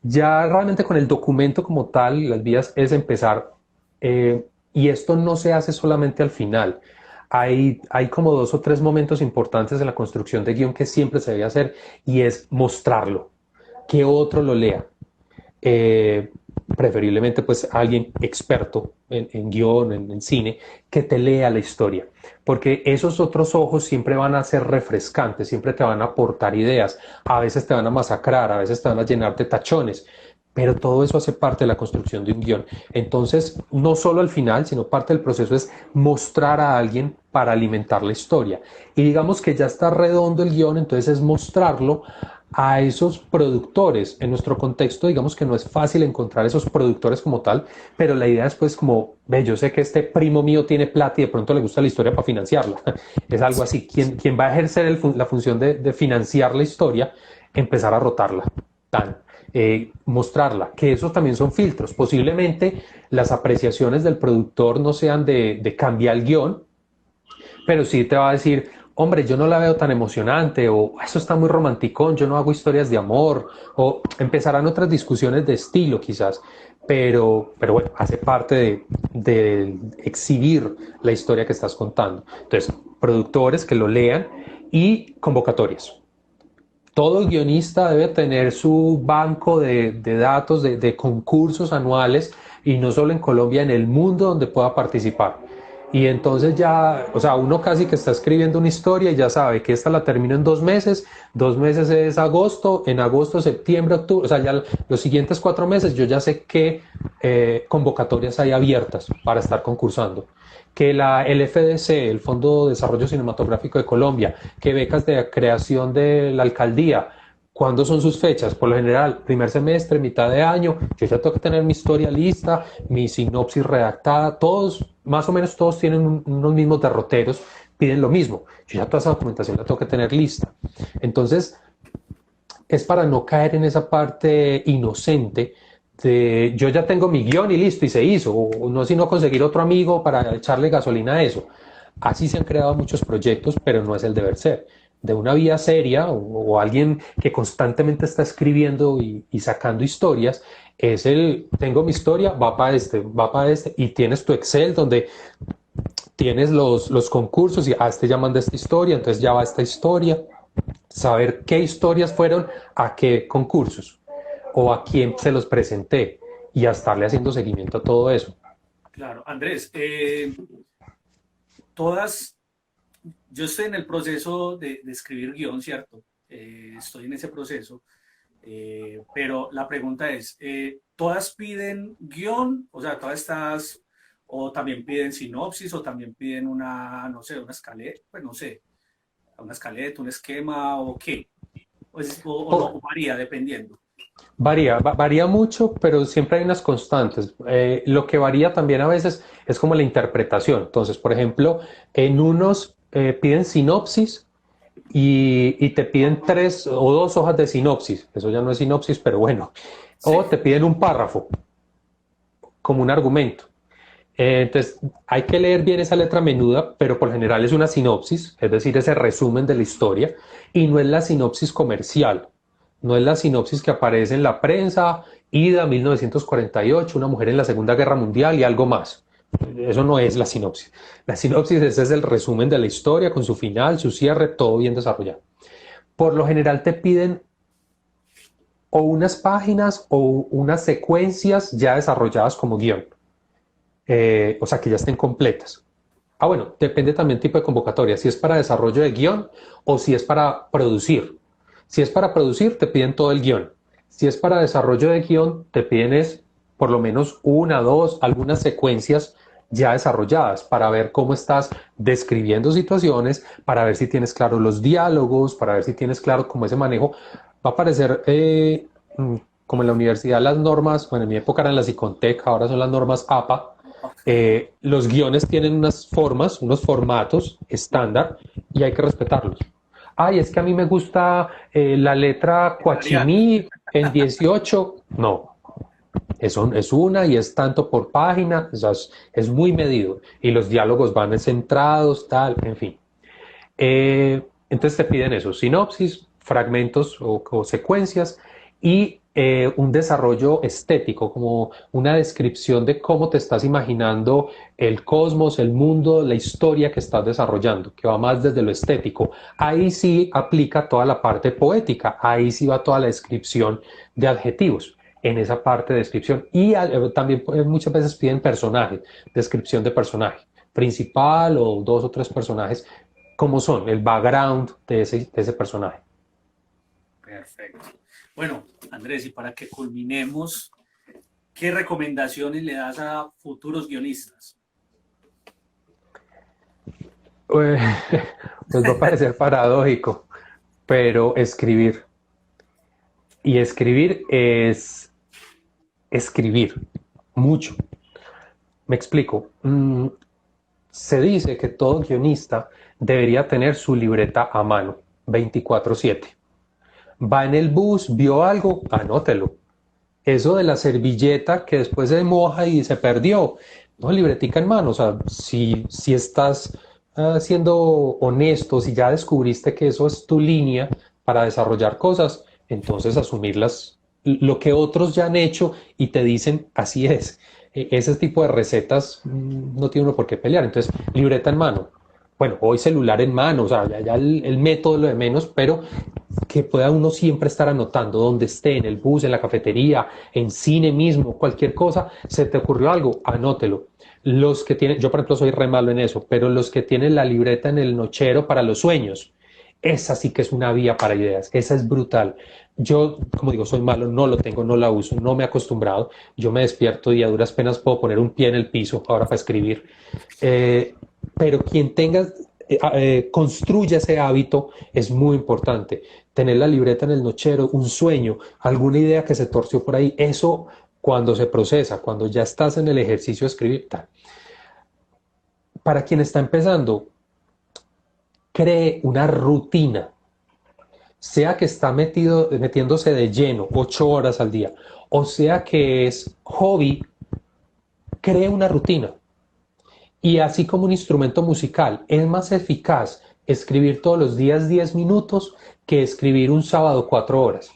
Ya realmente con el documento como tal, las vías es empezar, y esto no se hace solamente al final. Hay como dos o tres momentos importantes en la construcción de guión que siempre se debe hacer y es mostrarlo, que otro lo lea. Eh, Preferiblemente pues alguien experto en guión, en cine, que te lea la historia, porque esos otros ojos siempre van a ser refrescantes, siempre te van a aportar ideas, a veces te van a masacrar, a veces te van a llenar de tachones, pero todo eso hace parte de la construcción de un guión. Entonces, no solo al final, sino parte del proceso es mostrar a alguien para alimentar la historia. Y digamos que ya está redondo el guión, entonces es mostrarlo a esos productores. En nuestro contexto, digamos que no es fácil encontrar esos productores como tal, pero la idea es pues como, ve, yo sé que este primo mío tiene plata y de pronto le gusta la historia para financiarla. Es algo Sí, así. Quien va a ejercer la función de financiar la historia, empezar a rotarla. Tan. Mostrarla, que esos también son filtros. Posiblemente las apreciaciones del productor no sean de cambiar el guión, pero sí te va a decir, hombre, yo no la veo tan emocionante, o eso está muy romanticón, yo no hago historias de amor, o empezarán otras discusiones de estilo quizás, pero bueno, hace parte de exhibir la historia que estás contando. Entonces, productores que lo lean y convocatorias. Todo guionista debe tener su banco de datos, de concursos anuales, y no solo en Colombia, en el mundo donde pueda participar. Y entonces ya, o sea, uno casi que está escribiendo una historia y ya sabe que esta la termino en 2 meses, 2 meses es agosto, en agosto, septiembre, octubre, o sea, ya los siguientes 4 meses yo ya sé qué convocatorias hay abiertas para estar concursando, que el FDC, el Fondo de Desarrollo Cinematográfico de Colombia, que becas de creación de la alcaldía. ¿Cuándo son sus fechas? Por lo general, primer semestre, mitad de año. Yo ya tengo que tener mi historia lista, mi sinopsis redactada. Todos, más o menos todos tienen unos mismos derroteros, piden lo mismo. Yo ya toda esa documentación la tengo que tener lista. Entonces, es para no caer en esa parte inocente de yo ya tengo mi guión y listo y se hizo, o no sino conseguir otro amigo para echarle gasolina a eso. Así se han creado muchos proyectos, pero no es el deber ser. De una vía seria o alguien que constantemente está escribiendo y sacando historias, es tengo mi historia, va para este, y tienes tu Excel donde tienes los concursos y a este llaman de esta historia, entonces ya va esta historia, saber qué historias fueron a qué concursos o a quién se los presenté y a estarle haciendo seguimiento a todo eso. claro. Andrés, todas, yo estoy en el proceso de escribir guión, ¿cierto? Estoy en ese proceso. Pero la pregunta es, ¿todas piden guión? O sea, todas estas, o también piden sinopsis, o también piden una, no sé, una escaleta, pues no sé, una escaleta, un esquema, o qué, o no, o varía dependiendo. Varía mucho, pero siempre hay unas constantes. Lo que varía también a veces es como la interpretación. Entonces, por ejemplo, en unos piden sinopsis y te piden 3 o 2 hojas de sinopsis. Eso ya no es sinopsis, pero bueno. O Sí, te piden un párrafo como un argumento. Entonces, hay que leer bien esa letra menuda, pero por general es una sinopsis, es decir, ese resumen de la historia, y no es la sinopsis comercial, no es la sinopsis que aparece en la prensa, Ida 1948, una mujer en la Segunda Guerra Mundial y algo más. Eso no es la sinopsis. La sinopsis es el resumen de la historia con su final, su cierre, todo bien desarrollado. Por lo general te piden o unas páginas o unas secuencias ya desarrolladas como guión, o sea, que ya estén completas. Ah, bueno, depende también tipo de convocatoria, si es para desarrollo de guión o si es para producir. Si es para producir, te piden todo el guión. Si es para desarrollo de guión, te piden es por lo menos una, dos, algunas secuencias ya desarrolladas para ver cómo estás describiendo situaciones, para ver si tienes claro los diálogos, para ver si tienes claro cómo ese manejo. Va a aparecer como en la universidad las normas, bueno, en mi época eran las Icontec, ahora son las normas APA. ok. Los guiones tienen unas formas, unos formatos estándar y hay que respetarlos. Ay, es que a mí me gusta la letra Arial. Cuachimí en 18. No, es una y es tanto por página, o sea, es muy medido. Y los diálogos van centrados, tal, en fin. Entonces te piden eso, sinopsis, fragmentos o secuencias y un desarrollo estético, como una descripción de cómo te estás imaginando el cosmos, el mundo, la historia que estás desarrollando, que va más desde lo estético. Ahí sí aplica toda la parte poética, ahí sí va toda la descripción de adjetivos en esa parte de descripción. Y también muchas veces piden personaje, descripción de personaje principal o 2 o 3 personajes, cómo son, el background de ese personaje. Perfecto. Bueno, Andrés, y para que culminemos, ¿qué recomendaciones le das a futuros guionistas? Pues, pues va a parecer paradójico, pero escribir. Y escribir es escribir mucho. Me explico. Se dice que todo guionista debería tener su libreta a mano, 24/7. Va en el bus, vio algo, anótelo. Eso de la servilleta que después se moja y se perdió, no, libretica en mano. O sea, si estás siendo honesto, si ya descubriste que eso es tu línea para desarrollar cosas, entonces asumirlas, lo que otros ya han hecho y te dicen así es. Ese tipo de recetas no tiene uno por qué pelear. Entonces, libreta en mano. Bueno, hoy celular en mano, o sea, ya el método es lo de menos, pero que pueda uno siempre estar anotando donde esté, en el bus, en la cafetería, en cine mismo, cualquier cosa, se te ocurrió algo, anótelo. Los que tienen, yo por ejemplo soy re malo en eso, pero los que tienen la libreta en el nochero para los sueños, esa sí que es una vía para ideas, esa es brutal. Yo, como digo, soy malo, no lo tengo, no la uso, no me he acostumbrado. Yo me despierto y a duras penas puedo poner un pie en el piso ahora para escribir. Eh, pero quien tenga, construya ese hábito es muy importante. Tener la libreta en el nochero, un sueño, alguna idea que se torció por ahí, eso cuando se procesa, cuando ya estás en el ejercicio de escribir. Tal. Para quien está empezando, cree una rutina, sea que está metiéndose de lleno 8 horas al día, o sea que es hobby, cree una rutina. Y así como un instrumento musical, es más eficaz escribir todos los días 10 minutos que escribir un sábado 4 horas.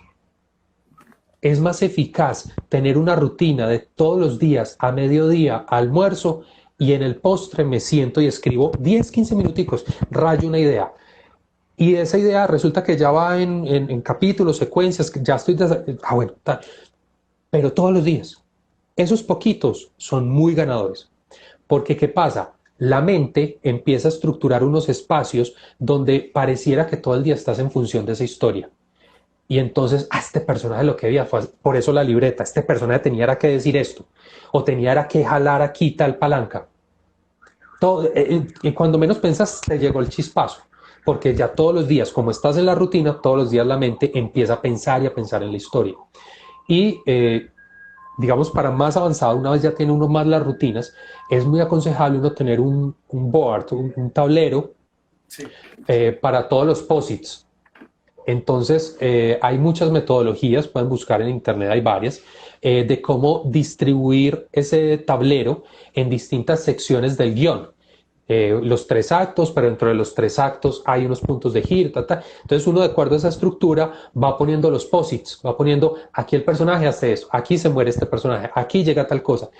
Es más eficaz tener una rutina de todos los días a mediodía, almuerzo, y en el postre me siento y escribo 10, 15 minuticos, rayo una idea. Y esa idea resulta que ya va en capítulos, secuencias, que ya estoy... bueno, tal. Pero todos los días. Esos poquitos son muy ganadores. Porque ¿qué pasa? La mente empieza a estructurar unos espacios donde pareciera que todo el día estás en función de esa historia. Y entonces, este personaje lo que veía fue, por eso la libreta, este personaje tenía que decir esto, o tenía que jalar aquí tal palanca. Todo, y cuando menos pensas, te llegó el chispazo, porque ya todos los días, como estás en la rutina, todos los días la mente empieza a pensar y a pensar en la historia. Y digamos, para más avanzado, una vez ya tiene uno más las rutinas, es muy aconsejable uno tener un board, un tablero Sí, para todos los posits. Entonces, hay muchas metodologías, pueden buscar en internet, hay varias, de cómo distribuir ese tablero en distintas secciones del guión. Los tres actos, pero dentro de los tres actos hay unos puntos de giro, ta, ta. Entonces uno de acuerdo a esa estructura va poniendo los posits, va poniendo aquí el personaje hace eso, aquí se muere este personaje, aquí llega tal cosa.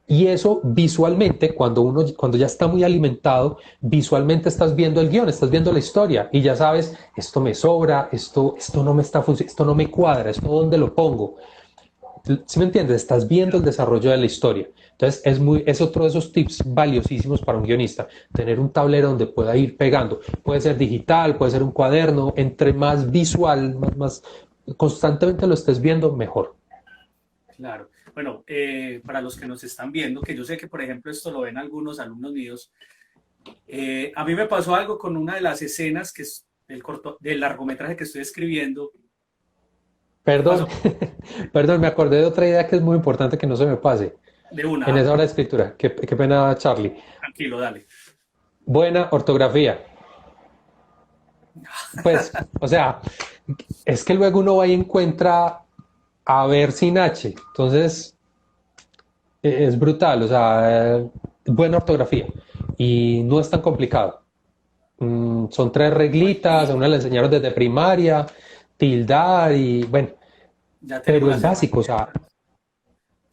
Y eso visualmente, cuando ya está muy alimentado, visualmente estás viendo el guión, estás viendo la historia y ya sabes, esto me sobra, esto no me está funcionando, esto no me cuadra, esto dónde lo pongo. ¿Sí me entiendes? Estás viendo el desarrollo de la historia. Entonces, es otro de esos tips valiosísimos para un guionista, tener un tablero donde pueda ir pegando. Puede ser digital, puede ser un cuaderno, entre más visual, más constantemente lo estés viendo, mejor. claro. Bueno, para los que nos están viendo, que yo sé que, por ejemplo, esto lo ven algunos alumnos míos, a mí me pasó algo con una de las escenas que es del largometraje que estoy escribiendo. ¿Qué Perdón, pasó? perdón, me acordé de otra idea que es muy importante que no se me pase De una, en esa hora hágale. de escritura. Qué pena, Charlie. Tranquilo, dale. Buena ortografía. Pues, o sea, es que luego uno va y encuentra a ver sin H. Entonces, es brutal, o sea, buena ortografía. Y no es tan complicado. Son tres reglitas, a Y una le enseñaron desde primaria, tildar y bueno, ya tenemos pero es las básico, o sea, herramientas.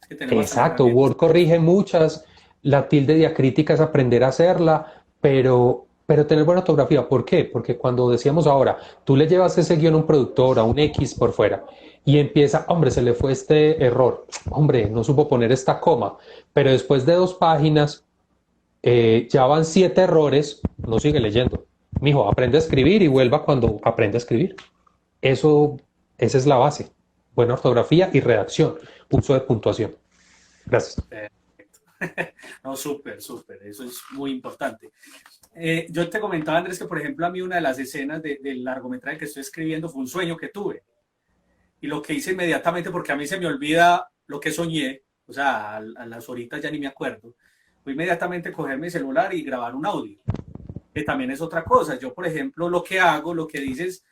Es que tenemos hasta las exacto, herramientas. Word corrige muchas, la tilde diacrítica es aprender a hacerla, pero tener buena ortografía. ¿Por qué? Porque cuando decíamos ahora, tú le llevas ese guión a un productor, a un X por fuera, y empieza, hombre, se le fue este error, hombre, no supo poner esta coma, pero después de 2 páginas, ya van 7 errores, no sigue leyendo. Mijo, aprende a escribir y vuelva cuando aprenda a escribir. Eso, esa es la base. Buena ortografía y redacción, uso de puntuación. Gracias. Perfecto. No, súper, súper. Eso es muy importante. Yo te comentaba, Andrés, que por ejemplo a mí una de las escenas del largometraje que estoy escribiendo fue un sueño que tuve. Y lo que hice inmediatamente, porque a mí se me olvida lo que soñé, o sea, a las horitas ya ni me acuerdo, fue inmediatamente coger mi celular y grabar un audio, que también es otra cosa. Yo, por ejemplo, lo que hago, lo que dices,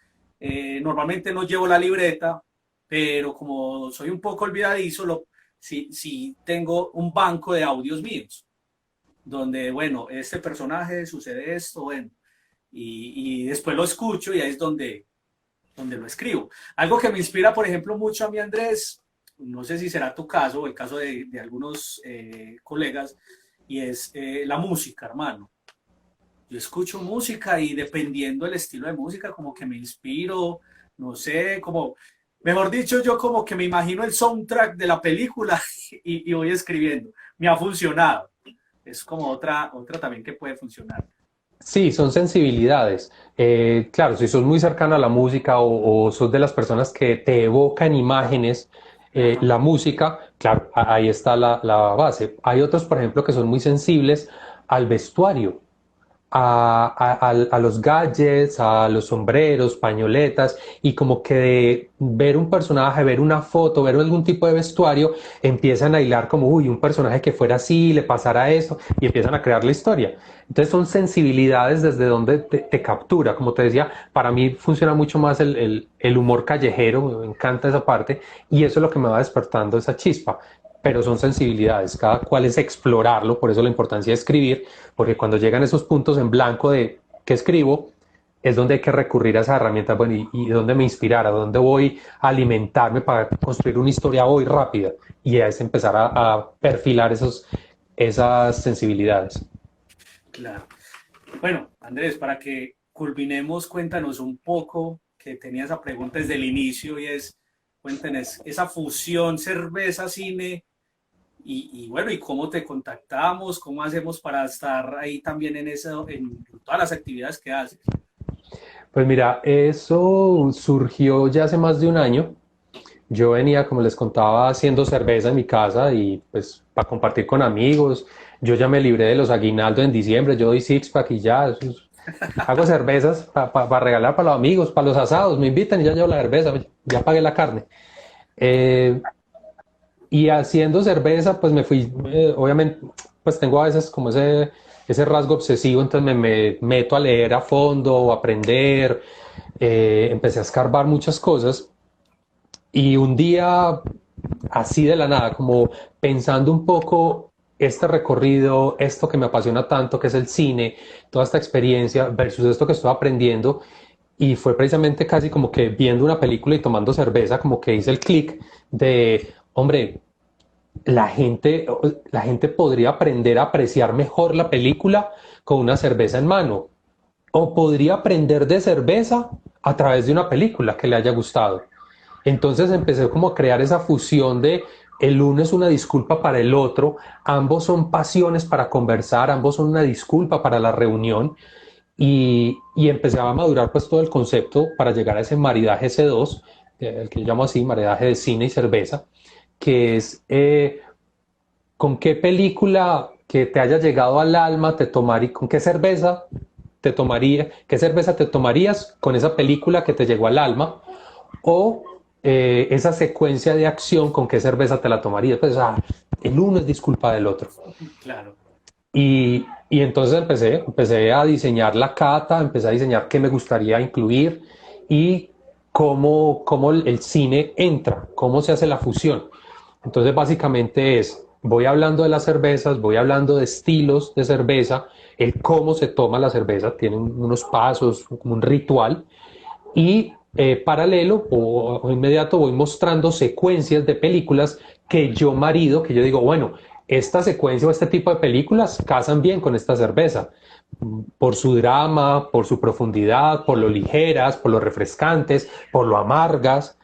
normalmente no llevo la libreta, pero como soy un poco olvidadizo, sí tengo un banco de audios míos, donde, bueno, este personaje sucede esto, bueno, y después lo escucho y ahí es donde lo escribo. Algo que me inspira, por ejemplo, mucho a mí, Andrés, no sé si será tu caso o el caso de algunos colegas, y es la música, hermano. Yo escucho música y dependiendo del estilo de música, como que me inspiro, no sé, como, mejor dicho, yo como que me imagino el soundtrack de la película y voy escribiendo. Me ha funcionado. Es como otra también que puede funcionar. Sí, son sensibilidades. Claro, si sos muy cercano a la música o sos de las personas que te evocan imágenes, Ajá. la música, claro, ahí está la base. Hay otros, por ejemplo, que son muy sensibles al vestuario. A los gadgets, a los sombreros, pañoletas, y como que de ver un personaje, ver una foto, ver algún tipo de vestuario, empiezan a hilar como, uy, un personaje que fuera así, le pasara esto, y empiezan a crear la historia. Entonces son sensibilidades desde donde te captura. Como te decía, para mí funciona mucho más el humor callejero, me encanta esa parte, y eso es lo que me va despertando esa chispa, pero son sensibilidades, cada cual es explorarlo, por eso la importancia de escribir, porque cuando llegan esos puntos en blanco de qué escribo, es donde hay que recurrir a esas herramientas, bueno, y dónde me inspirar, a dónde voy a alimentarme para construir una historia hoy rápida, y es empezar a perfilar esas sensibilidades. Claro. Bueno, Andrés, para que culminemos, cuéntanos un poco, que tenía esa pregunta desde el inicio y es, cuéntenos, esa fusión cerveza-cine y bueno, y cómo te contactamos, cómo hacemos para estar ahí también en eso, en todas las actividades que haces. Pues mira, eso surgió ya hace más de un año. Yo venía, como les contaba, haciendo cerveza en mi casa y pues para compartir con amigos. Yo ya me libré de los aguinaldos en diciembre, yo doy six pack y ya, hago cervezas para regalar para los amigos, para los asados, me invitan y ya llevo la cerveza, ya pagué la carne. Eh, y haciendo cerveza, pues me fui, obviamente, pues tengo a veces como ese rasgo obsesivo, entonces me meto a leer a fondo, a aprender, empecé a escarbar muchas cosas y un día, así de la nada, como pensando un poco este recorrido, esto que me apasiona tanto, que es el cine, toda esta experiencia versus esto que estoy aprendiendo, y fue precisamente casi como que viendo una película y tomando cerveza, como que hice el clic de, hombre, la gente podría aprender a apreciar mejor la película con una cerveza en mano, o podría aprender de cerveza a través de una película que le haya gustado. Entonces empecé como a crear esa fusión de el uno es una disculpa para el otro, ambos son pasiones para conversar, ambos son una disculpa para la reunión y empecé a madurar pues todo el concepto para llegar a ese maridaje C2, el que yo llamo así, maridaje de cine y cerveza, que es con qué película que te haya llegado al alma te tomaría, con qué cerveza te tomaría, qué cerveza te tomarías con esa película que te llegó al alma o esa secuencia de acción con qué cerveza te la tomarías. Pues el uno es disculpa del otro. Claro. Y entonces empecé a diseñar la cata, empecé a diseñar qué me gustaría incluir y cómo el cine entra, cómo se hace la fusión. Entonces básicamente voy hablando de las cervezas, voy hablando de estilos de cerveza, el cómo se toma la cerveza, tienen unos pasos, como un ritual, y paralelo o inmediato voy mostrando secuencias de películas que yo marido, que yo digo, bueno, esta secuencia o este tipo de películas casan bien con esta cerveza por su drama, por su profundidad, por lo ligeras, por lo refrescantes, por lo amargas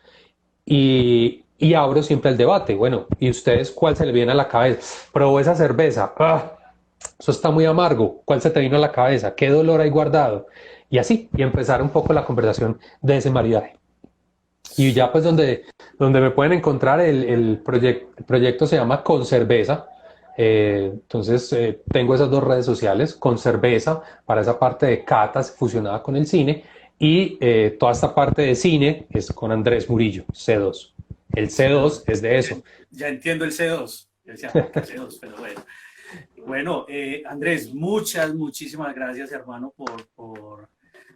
y abro siempre el debate. Bueno, ¿y ustedes cuál se le viene a la cabeza? Probó esa cerveza. Eso está muy amargo. ¿Cuál se te vino a la cabeza? ¿Qué dolor hay guardado? Y así, y empezar un poco la conversación de ese maridaje. Y ya pues donde me pueden encontrar, el proyecto se llama Concerveza. Entonces tengo esas dos redes sociales, Concerveza, para esa parte de catas fusionada con el cine, y toda esta parte de cine es con Andrés Murillo, C2. El C2 es de eso. Ya entiendo el C2. Yo decía, ¿por qué C2? Pero bueno. Bueno, Andrés, muchísimas gracias, hermano, por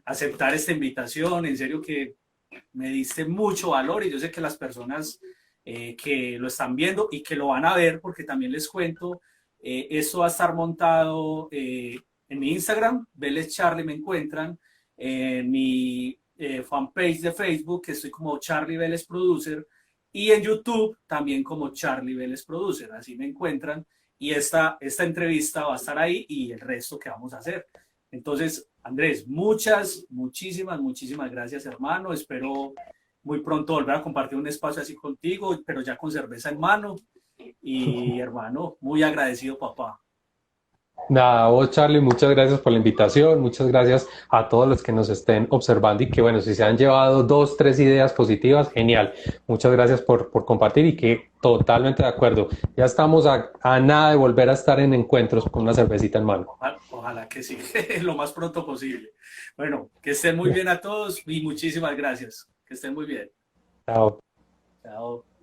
aceptar esta invitación. En serio que me diste mucho valor y yo sé que las personas que lo están viendo y que lo van a ver, porque también les cuento, esto va a estar montado en mi Instagram, Vélez Charlie me encuentran, en mi fanpage de Facebook, que estoy como Charlie Vélez Producer, y en YouTube también como Charlie Vélez Producer, así me encuentran, y esta entrevista va a estar ahí y el resto que vamos a hacer. Entonces, Andrés, muchísimas gracias, hermano. Espero muy pronto volver a compartir un espacio así contigo, pero ya con cerveza en mano. Y hermano, muy agradecido, papá. Nada, vos Charlie, muchas gracias por la invitación, muchas gracias a todos los que nos estén observando y que bueno, si se han llevado dos, tres ideas positivas, genial. Muchas gracias por compartir y que totalmente de acuerdo. Ya estamos a nada de volver a estar en encuentros con una cervecita en mano. Ojalá que sí, lo más pronto posible. Bueno, que estén muy bien a todos y muchísimas gracias. Que estén muy bien. Chao. Chao.